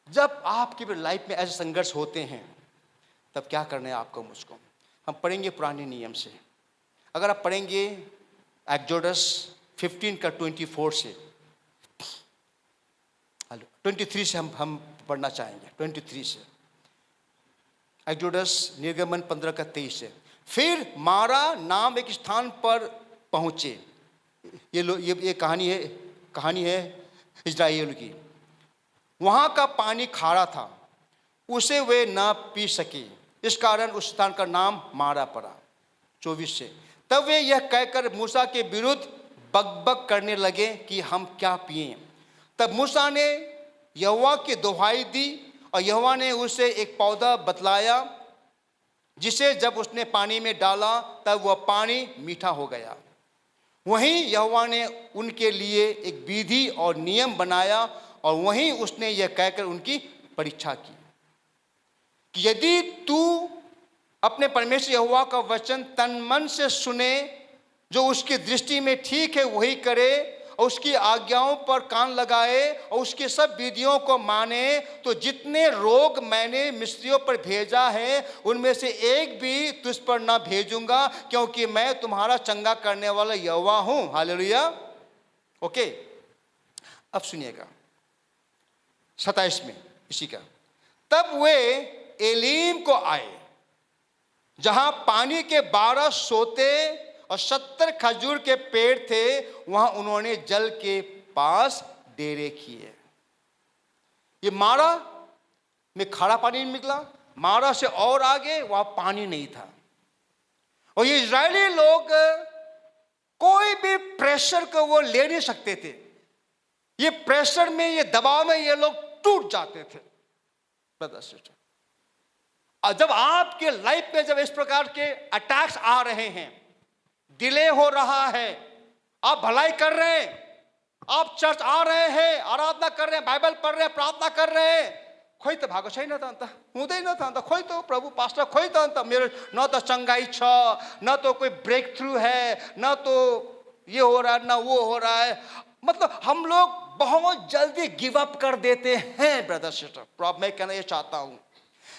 जब आपकी लाइफ में ऐसे संघर्ष होते हैं, तब क्या करना है आपको मुझको। हम पढ़ेंगे पुराने नियम से। अगर आप पढ़ेंगे एक्सोडस 15 का 24 से, 23 से हम पढ़ना चाहेंगे, 23 से। एक्सोडस निर्गमन 15 का 23 से। फिर मारा नाम एक स्थान पर पहुँचे। ये कहानी है इस्राएल की। वहाँ का पानी खारा था, उसे वे न पी सके, इस कारण उस स्थान का नाम मारा पड़ा। 24 से। तब वे यह कहकर मूसा के विरुद्ध बकबक करने लगे कि हम क्या पिएं। तब मूसा ने यहोवा की दुहाई दी, और यहोवा ने उसे एक पौधा बतलाया, जिसे जब उसने पानी में डाला तब वह पानी मीठा हो गया। वहीं यहोवा ने उनके लिए एक विधि और नियम बनाया, और वहीं उसने यह कहकर उनकी परीक्षा की कि यदि तू अपने परमेश्वर यहोवा का वचन तन मन से सुने, जो उसकी दृष्टि में ठीक है वही करे, और उसकी आज्ञाओं पर कान लगाए, और उसकी सब विधियों को माने, तो जितने रोग मैंने मिस्रियों पर भेजा है, उनमें से एक भी तुझ पर ना भेजूंगा, क्योंकि मैं तुम्हारा चंगा करने वाला यहोवा हूं। हालेलुया। ओके, अब सुनिएगा 27 में इसी का। तब वे एलीम को आए, जहां पानी के 12 सोते और 70 खजूर के पेड़ थे। वहां उन्होंने जल के पास डेरे किए। ये मारा में खारा पानी नहीं निकला, मारा से और आगे वहां पानी नहीं था। और ये इजरायली लोग कोई भी प्रेशर को वो ले नहीं सकते थे। ये प्रेशर में, ये दबाव में ये लोग टूट जाते थे। ब्रदर सिस्टर, और जब आपके लाइफ में जब इस प्रकार के अटैक्स आ रहे हैं, डिले हो रहा है, आप भलाई कर रहे हैं, आप चर्च आ रहे हैं, आराधना कर रहे हैं, बाइबल पढ़ रहे हैं, प्रार्थना कर रहे हैं, खोई तो भागो छैन त अन्त हुँदैन त अन्त, खोई तो प्रभु पास्टर खोई त अन्त मेरो न तो चंगाई छ, न तो कोई ब्रेक थ्रू है, न तो ये हो रहा है, न वो हो रहा है। मतलब हम लोग बहुत जल्दी गिव अप कर देते हैं ब्रदर सिस्टर। मैं कहना ये चाहता हूं,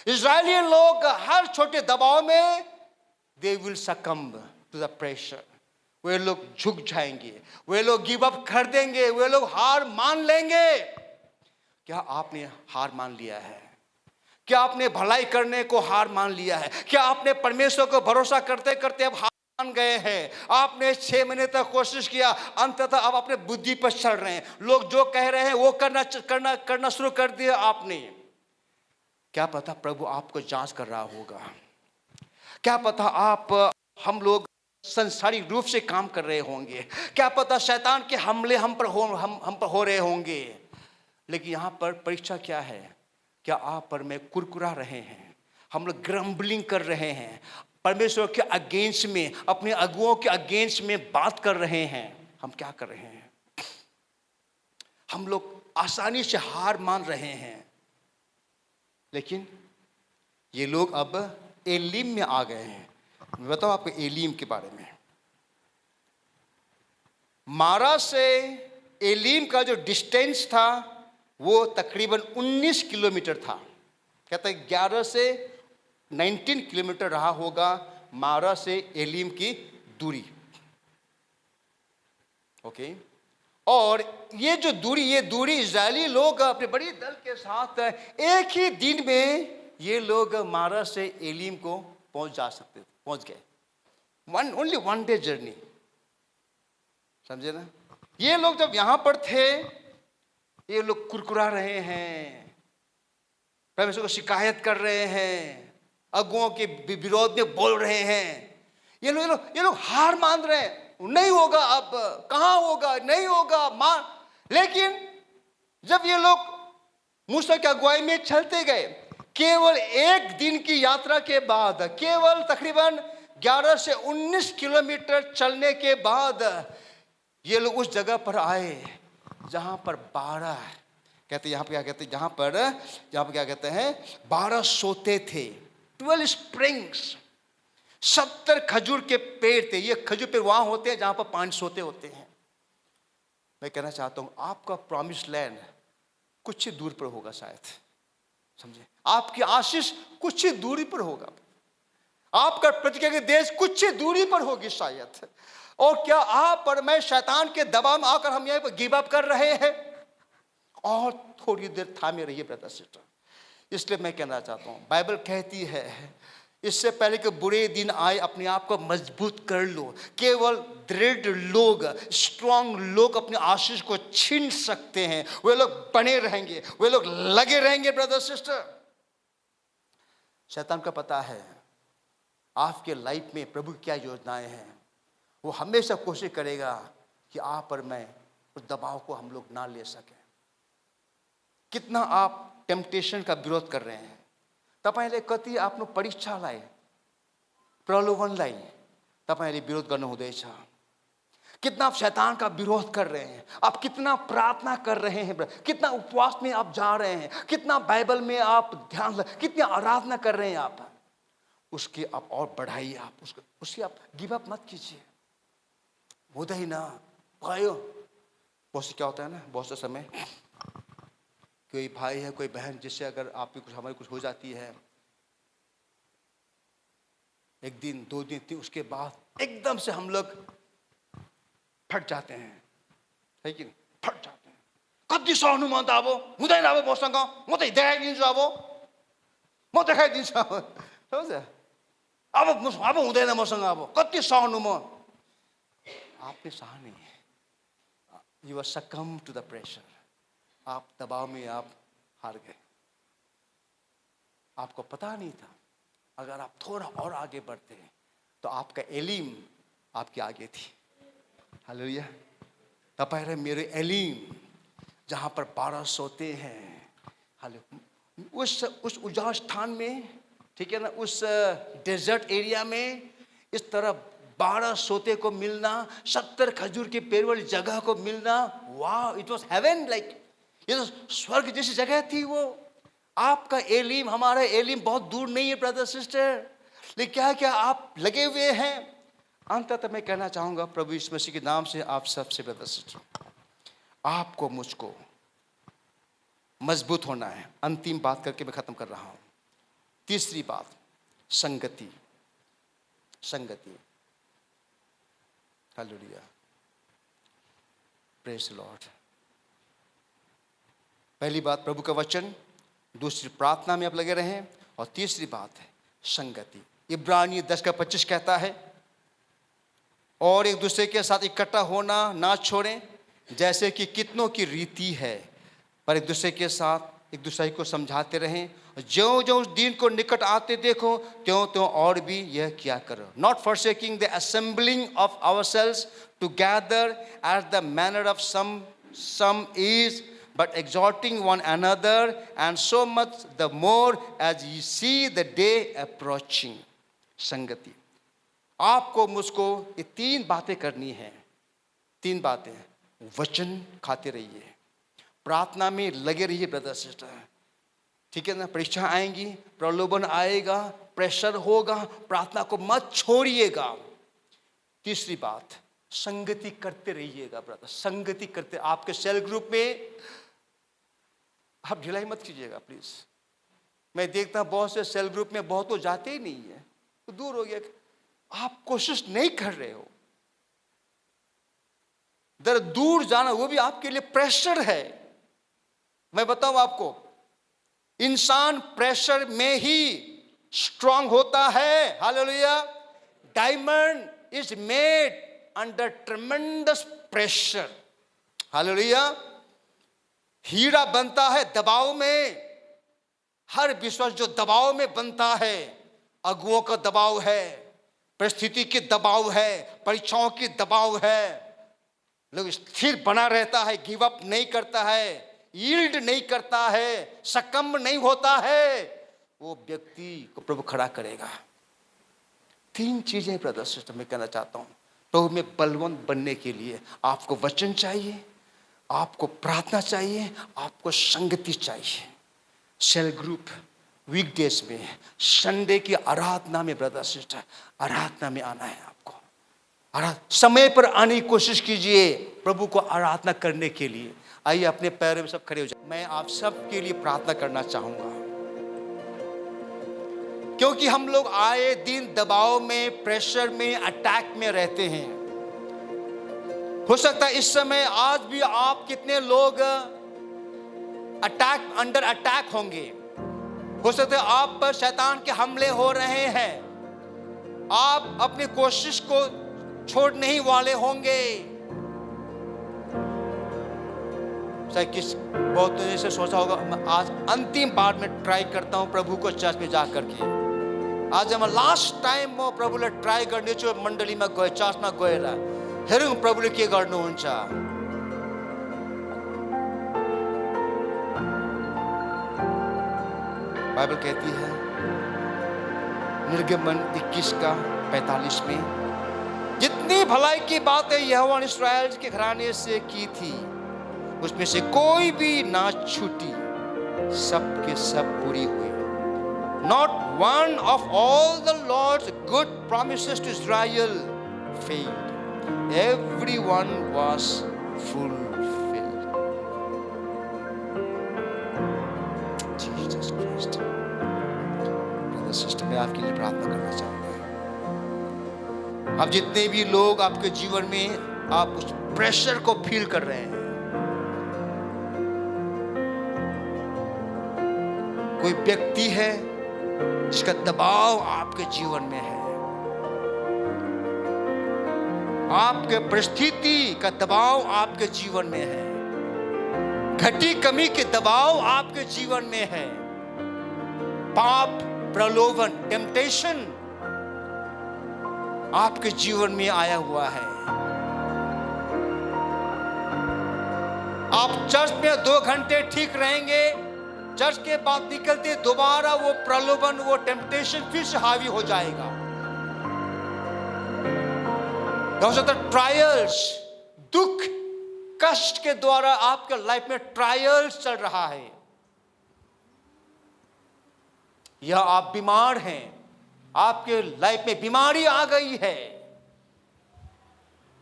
इजरायली लोग हर छोटे दबाव में they will succumb to the pressure. वे लोग झुक जाएंगे, वे लोग गिव अप कर देंगे, वे लोग हार मान लेंगे। क्या आपने हार मान लिया है? क्या आपने भलाई करने को हार मान लिया है? क्या आपने परमेश्वर को भरोसा करते करते अब हार मान गए हैं? आपने 6 महीने तक कोशिश किया, अंततः अब अपने बुद्धि पर चल रहे हैं, लोग जो कह रहे हैं वो करना शुरू कर दिया आपने। क्या पता प्रभु आपको जांच कर रहा होगा। क्या पता हम लोग संसारिक रूप से काम कर रहे होंगे। क्या पता शैतान के हमले हम पर हो रहे होंगे। लेकिन यहाँ पर परीक्षा क्या है? क्या आप पर में कुरकुरा रहे हैं? हम लोग ग्रम्बलिंग कर रहे हैं, परमेश्वर के अगेंस्ट में, अपने अगुओं के अगेंस्ट में बात कर रहे हैं। हम क्या कर रहे हैं? हम लोग आसानी से हार मान रहे हैं। लेकिन ये लोग अब एलीम में आ गए हैं। मैं बताऊं आपको एलीम के बारे में। मारा से एलीम का जो डिस्टेंस था वो तकरीबन 19 किलोमीटर था। कहते हैं 11 से 19 किलोमीटर रहा होगा मारा से एलीम की दूरी। ओके, और ये दूरी इजरायली लोग अपने बड़ी दल के साथ एक ही दिन में ये लोग मारा से एलीम को पहुंच गए। ओनली 1 डे जर्नी, समझे ना। ये लोग जब यहां पर थे, ये लोग कुरकुरा रहे हैं, परमेश्वर को शिकायत कर रहे हैं, अगुओं के विरोध में बोल रहे हैं। ये लोग हार मान रहे हैं, नहीं होगा, अब कहां होगा, नहीं होगा मान। लेकिन जब ये लोग मूसा की अगुवाई में चलते गए, केवल 1 दिन की यात्रा के बाद, केवल तकरीबन 11 से 19 किलोमीटर चलने के बाद ये लोग उस जगह पर आए जहां पर 12 कहते, यहाँ पे क्या कहते हैं, जहां पर क्या कहते हैं, 12 सोते थे, 12 स्प्रिंग्स, 70 खजूर के पेड़ थे। ये खजूर पेड़ वहां होते हैं जहां पर 5 सोते होते हैं। मैं कहना चाहता हूं आपका प्रॉमिस लैंड कुछ ही दूर पर होगा शायद, समझे। आपकी आशीष कुछ ही दूरी पर होगा, आपका प्रतिज्ञा के देश कुछ ही दूरी पर होगी शायद। और क्या आप और मैं शैतान के दबाव में आकर हम यहाँ पर गिव अप कर रहे हैं? और थोड़ी देर थामे रहिए ब्रदर सिस्टर। इसलिए मैं कहना चाहता हूँ, बाइबल कहती है इससे पहले कि बुरे दिन आए अपने आप को मजबूत कर लो। केवल दृढ़ लोग, स्ट्रांग लोग अपने आशीष को छीन सकते हैं। वे लोग बने रहेंगे, वे लोग लगे रहेंगे ब्रदर सिस्टर। शैतान का पता है आपके लाइफ में प्रभु की क्या योजनाएं हैं। वो हमेशा कोशिश करेगा कि आप और मैं उस दबाव को हम लोग ना ले सकें। कितना आप टेम्पटेशन का विरोध कर रहे हैं। तपाईले कति आफ्नो परीक्षालाई, प्रलोभनलाई तपाईले विरोध गर्नु हुँदैछ। कितना आप शैतान का विरोध कर रहे हैं, आप कितना प्रार्थना कर रहे हैं, कितना उपवास में आप जा रहे हैं, कितना बाइबल में आप ध्यान, कितनी आराधना कर रहे हैं आप, उसके आप और बढ़ाइए। आप उसकी आप गिव अप मत कीजिए। हुँदैन भयो। बहुत से क्या होता है ना, बहुत से समय कोई भाई है, कोई बहन जिससे अगर आपकी कुछ हमारी कुछ हो जाती है, 1 दिन 2 दिन 3, उसके बाद एकदम से हम लोग फट जाते हैं, है कि नहीं? फट जाते हैं। कति सहनु मन त अब हुँदैन, अब मसँग म त देखाइदिन्छु, म देखाइदिन्छु, समझ। अब हुँदैन मसँग, अब कति सहनु म। आपने सहा नहीं है। You are succumb to the pressure. आप दबाव में आप हार गए। आपको पता नहीं था, अगर आप थोड़ा और आगे बढ़ते हैं तो आपका एलीम आपके आगे थी। हालेलुया। तपाईहरु मेरो एलीम जहां पर 12 सोते हैं, हालेलुया, उस उजाड़ स्थान में, ठीक है ना, उस डेजर्ट एरिया में इस तरह 12 सोते को मिलना, 70 खजूर के पेड़ वाली जगह को मिलना, वाह, इट वाज हेवन। लाइक ये तो स्वर्ग जैसी जगह थी वो। आपका एलीम, हमारा एलीम बहुत दूर नहीं है ब्रदर सिस्टर, लेकिन क्या क्या आप लगे हुए हैं। अंततः मैं कहना चाहूंगा प्रभु यीशु मसीह के नाम से आप सबसे ब्रदर सिस्टर, आपको मुझको मजबूत होना है। अंतिम बात करके मैं खत्म कर रहा हूं। तीसरी बात, संगति। संगति, हालेलुया, प्रेज द लॉर्ड। पहली बात प्रभु का वचन, दूसरी प्रार्थना में आप लगे रहें, और तीसरी बात है संगति। इब्रानी 10:25 कहता है, और एक दूसरे के साथ इकट्ठा होना ना छोड़ें, जैसे कि कितनों की रीति है, पर एक दूसरे के साथ एक दूसरे को समझाते रहें, ज्यों ज्यों उस दिन को निकट आते देखो त्यों त्यों और भी यह किया करो। Not forsaking the assembling of ourselves together as the manner of some is, but exhorting one another, and so much the more as ye see the day approaching। संगति, आपको मुझको ये 3 बातें करनी है। 3 बातें, वचन खाते रहिए, प्रार्थना में लगे रहिए ब्रदर सिस्टर, ठीक है ना। परीक्षा आएंगी, प्रलोभन आएगा, प्रेशर होगा, प्रार्थना को मत छोड़िएगा। तीसरी बात, संगति करते रहिएगा ब्रदर, संगति करते। आपके सेल ग्रुप में आप ढिलाई मत कीजिएगा प्लीज। मैं देखता हूं बहुत से सेल ग्रुप में बहुत तो जाते ही नहीं है, तो दूर हो गया। आप कोशिश नहीं कर रहे हो, दर दूर जाना वो भी आपके लिए प्रेशर है। मैं बताऊं आपको, इंसान प्रेशर में ही स्ट्रांग होता है। Hallelujah. Diamond is made under tremendous pressure. Hallelujah. हीरा बनता है दबाव में। हर विश्वास जो दबाव में बनता है, अगुओं का दबाव है, परिस्थिति के दबाव है, परीक्षाओं के दबाव है, लोग स्थिर बना रहता है, गिव अप नहीं करता है, यील्ड नहीं करता है, सकम्ब नहीं होता है, वो व्यक्ति को प्रभु खड़ा करेगा। 3 चीजें ब्रदर सिस्टर मैं कहना चाहता हूं। प्रभु में बलवंत बनने के लिए आपको वचन चाहिए, आपको प्रार्थना चाहिए, आपको संगति चाहिए। सेल ग्रुप वीकडेज में, संडे की आराधना में ब्रदर सिस्टर, आराधना में आना है आपको। समय पर आने की कोशिश कीजिए प्रभु को आराधना करने के लिए। आइए अपने पैरों में सब खड़े हो जाए। मैं आप सब के लिए प्रार्थना करना चाहूंगा, क्योंकि हम लोग आए दिन दबाव में, प्रेशर में, अटैक में रहते हैं। हो सकता है इस समय आज भी आप कितने लोग अटैक, अंडर अटैक होंगे। हो सकता है आप पर शैतान के हमले हो रहे हैं, आप अपनी कोशिश को छोड़ने ही वाले होंगे। शायद किस बहुत ने से सोचा होगा, मैं आज अंतिम बार में ट्राई करता हूं प्रभु को चर्च में जाकर के। आज हम लास्ट टाइम म प्रभुले ट्राई गर्ने छु, मण्डलीमा गए, चर्चमा गएर हेरौँ प्रभुले के गर्नुहुन्छ। बाइबल कहती है निर्गमन 21:45 में, जितनी भलाई की बातें यहोवा ने इस्राएल के घराने से की थी, उसमें से कोई भी ना छूटी, सब के सब पूरी हुई। Not one of all the Lord's good promises to Israel failed. Everyone was fulfilled. Jesus Christ. Brother, sister, मैं आपके लिए प्रार्थना करना चाहूँगा। अब जितने भी लोग आपके जीवन में आप उस प्रेशर को फील कर रहे हैं, कोई व्यक्ति है जिसका दबाव आपके जीवन में है, आपके परिस्थिति का दबाव आपके जीवन में है, घटी कमी के दबाव आपके जीवन में है, पाप, प्रलोभन, टेम्पटेशन आपके जीवन में आया हुआ है। आप चर्च में 2 घंटे ठीक रहेंगे, चर्च के बाद निकलते दोबारा वो प्रलोभन, वो टेम्पटेशन फिर से हावी हो जाएगा। ट्रायल्स, दुख, कष्ट के द्वारा आपके लाइफ में ट्रायल्स चल रहा है, या आप बीमार हैं, आपके लाइफ में बीमारी आ गई है,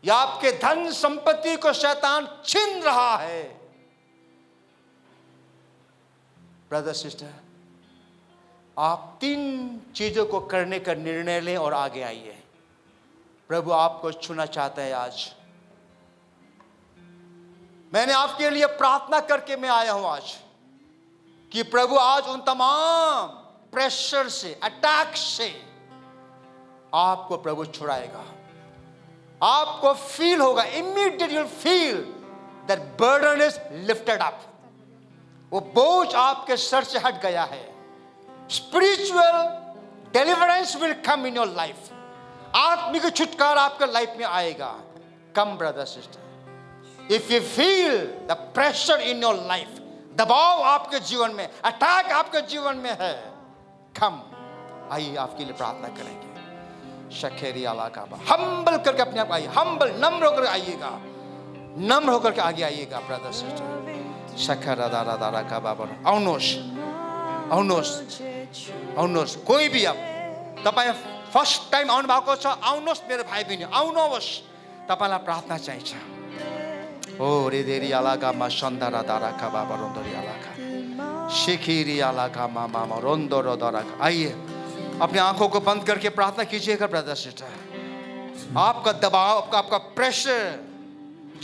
या आपके धन संपत्ति को शैतान छीन रहा है। ब्रदर सिस्टर, आप 3 चीजों को करने का निर्णय लें और आगे आइए। प्रभु आपको छूना चाहता है आज। मैंने आपके लिए प्रार्थना करके मैं आया हूं आज, कि प्रभु आज उन तमाम प्रेशर से, अटैक से आपको प्रभु छुड़ाएगा। आपको फील होगा, immediate you feel that burden is lifted up. वो बोझ आपके सर से हट गया है। Spiritual deliverance will come in your life. आत्मिक छुटकारा आपके लाइफ में आएगा। Come brother sister, if you feel the pressure in your life, दबाव आपके जीवन में, अटैक आपके जीवन में है, कम, आइए आपके लिए प्रार्थना करेंगे। शखेरी आला काबा, हम्बल करके अपने आप आइए, हम्बल, नम्र होकर आइएगा, नम्र होकर के आगे आइएगा ब्रदर सिस्टर। शखरा दारा दारा काबा बनो, आउनोस, आउनोस, आउनोस, कोई भी आप तपाईं फर्स्ट टाइम आउनु भएको छ, आउनुहोस् मेरो भाइ बहिनी, आउनुहोस्, तपाईलाई प्रार्थना चाहिन्छ। ओ रे देरी आलागा मा सन्दारा दारा काबा बरोन्दरी आलागा, शिखिरी आलागा मा मामा रोन्दरो दारा। आइए अपने आंखों को बंद करके प्रार्थना कीजिएगा ब्रदर सिस्टर। आपका दबाव, आपका प्रेशर,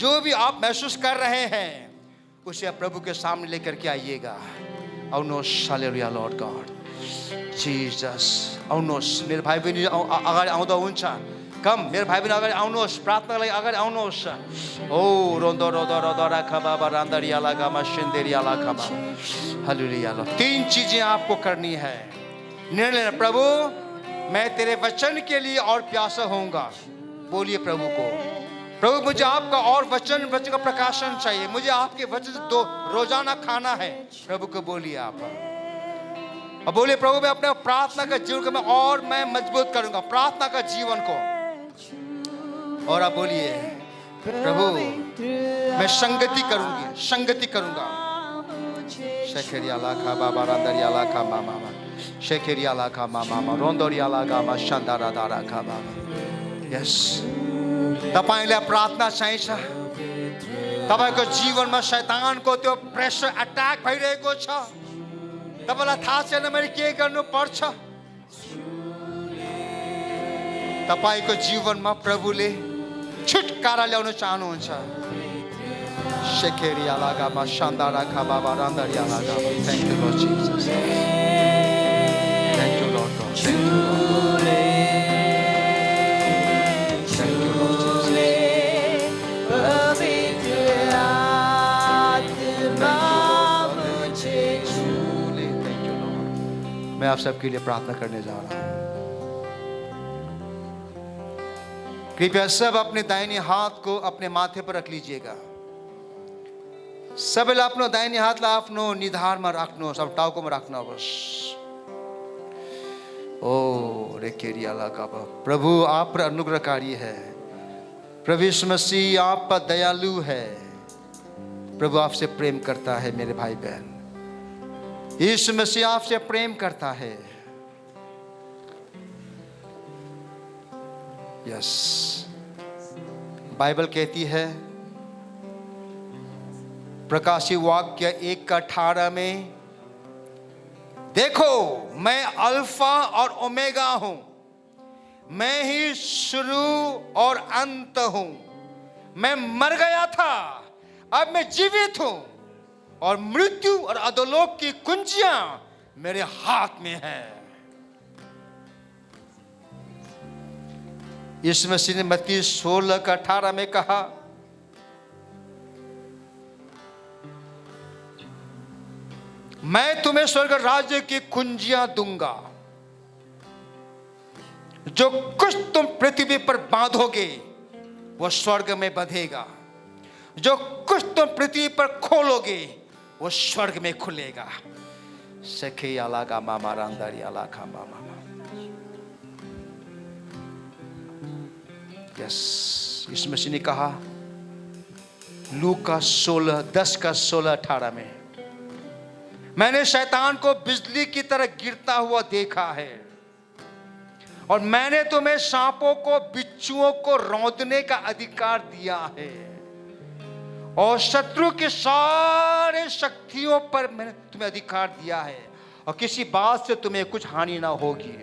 जो भी आप महसूस कर रहे हैं, उसे आप प्रभु के सामने लेकर के आइएगा। आउनुहोस्, हालेलुया लॉर्ड गॉड जीसस, आउनुहोस्, मेरो भाइ बहिनी अगाडि आउँदा हुन्छ। कम, मेरो भाइ बहिनी अगाडि आउनुहोस्, प्रार्थनाको लागि अगाडि आउनुहोस्। ओ रोन्दो रोदो रोदो राखा बाबा रान्दरिया लगा मा सिन्देरिया लगा बा, हालेलुया। 3 चीजें आपको करनी है। निर्णय लेना, प्रभु मैं तेरे वचन के लिए और प्यासा होऊंगा। बोलिए प्रभु को, प्रभु मुझे आपका और वचन का प्रकाशन चाहिए, मुझे आपके वचन से रोजाना खाना है। प्रभु को बोलिए आप, और बोलिए प्रभु मैं अपने प्रार्थना का जीवन को मैं मजबूत करूंगा, प्रार्थना का जीवन को। और आप बोलिए प्रभु मैं संगति करूंगी, संगति करूंगा। शेखरिया लाखा बाबा रांदरिया लाखा मामा, शेखरिया लाखा मामा रोंदरिया लाखा मा शांदारा दारा खा बाबा। यस, तपाईलाई प्रार्थना चाहिन्छ। तपाईको जीवनमा शैतानको त्यो प्रेसर, अट्याक भइरहेको छ, तपाईलाई थाहा छैन मैले के गर्नु पर्छ। तपाईको जीवनमा प्रभुले छुटकारा ल्याउन चाहनुहुन्छ। शेखेरिया लागा मा शानदारा खा बाबा रांदरिया लागा। Thank you Lord Jesus, thank you Lord God, thank you Lord, thank you Lord Jesus, thank you Lord. मैं आप सबके लिए प्रार्थना करने जा रहा हूँ। कृपया सब अपने दाहिने हाथ को अपने माथे पर रख लीजिएगा। सबैले आफ्नो दाहिने हातलाई आफ्नो निधारमा राख्नुहोस्, अब टाउकोमा राख्नुहोस्। ओ रे केरिया लगा, प्रभु आप पर अनुग्रहकारी है, प्रभु यीशु मसीह आप पर दयालु है, प्रभु आपसे प्रेम करता है। मेरे भाई बहन, यीशु मसीह आपसे प्रेम करता है। यस, बाइबल कहती है प्रकाशित वाक्य 1:18 में, देखो मैं अल्फा और ओमेगा हूं, मैं ही शुरू और अंत हूं। मैं मर गया था, अब मैं जीवित हूं, और मृत्यु और अधोलोक की कुंजियां मेरे हाथ में है। यीशु मसीह ने मत्ती 16:18 में कहा, मैं तुम्हें स्वर्ग राज्य की कुंजियां दूंगा। जो कुछ तुम पृथ्वी पर बांधोगे वो स्वर्ग में बंधेगा, जो कुछ तुम पृथ्वी पर खोलोगे वो स्वर्ग में खुलेगा। सखे आला का मामा रांदारी आला का मामा। यस, यीशु मसीह ने कहा लूका 10:16-18 में, मैंने शैतान को बिजली की तरह गिरता हुआ देखा है और मैंने तुम्हें सांपों को बिच्छुओं को रौंदने का अधिकार दिया है और शत्रु के सारे शक्तियों पर मैंने तुम्हें अधिकार दिया है और किसी बात से तुम्हें कुछ हानि ना होगी।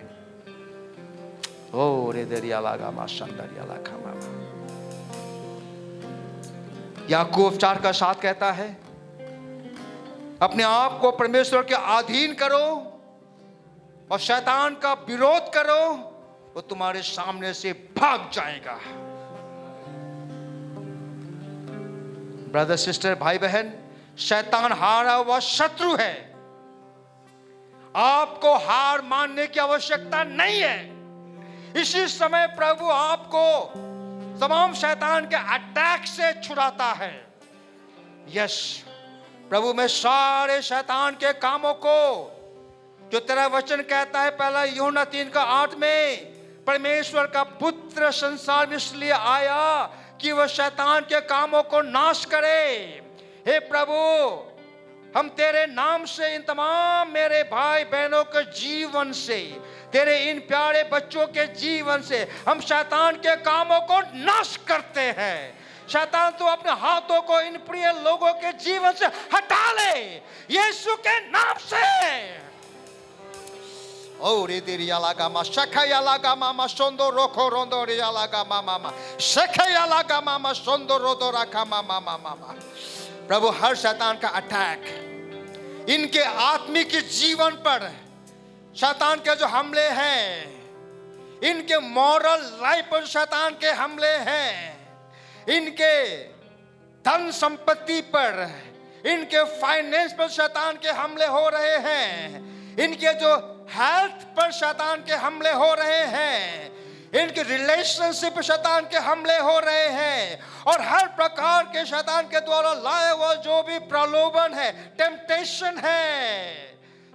ओ रे दरिया लागा मा शांदरिया लागा मामा। याकूब 4:7 कहता है, अपने आप को परमेश्वर के अधीन करो और शैतान का विरोध करो, वो तुम्हारे सामने से भाग जाएगा। ब्रदर सिस्टर, भाई बहन, शैतान हारा हुआ शत्रु है। आपको हार मानने की आवश्यकता नहीं है। इसी समय प्रभु आपको तमाम शैतान के अटैक से छुड़ाता है। यस, प्रभु में सारे शैतान के कामों को, जो तेरा वचन कहता है पहला यूहन्ना 3:8 में, परमेश्वर का पुत्र संसार में इसलिए आया कि वह शैतान के कामों को नाश करे। हे प्रभु, हम तेरे नाम से इन तमाम मेरे भाई बहनों के जीवन से, तेरे इन प्यारे बच्चों के जीवन से हम शैतान के कामों को नाश करते हैं। शैतान तो अपने हाथों को इन प्रिय लोगों के जीवन से हटा ले यीशु के नाम से। ओ रे देरिया लागा मा शखया लागा मामा सोंदो रोखो रोंदो रिया लागा मामा शखया लागा मामा सोंदो रोदो रखा मामा मामा। प्रभु, हर शैतान का अटैक, इनके आत्मिक जीवन पर शैतान के जो हमले हैं, इनके मॉरल लाइफ पर शैतान के हमले हैं, इनके धन संपत्ति पर, इनके फाइनेंस पर शैतान के हमले हो रहे हैं, इनके जो हेल्थ पर शैतान के हमले हो रहे हैं, इनके रिलेशनशिप पर शैतान के हमले हो रहे हैं, और हर प्रकार के शैतान के द्वारा लाए हुआ जो भी प्रलोभन है, टेम्पटेशन है,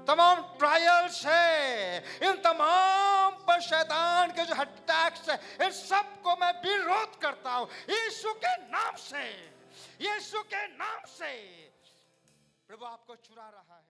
तमाम ट्रायल्स है, इन तमाम पर शैतान के जो अटैक्स है, इन सबको मैं विरोध करता हूं यीशु के नाम से। यीशु के नाम से प्रभु आपको छुड़ा रहा है।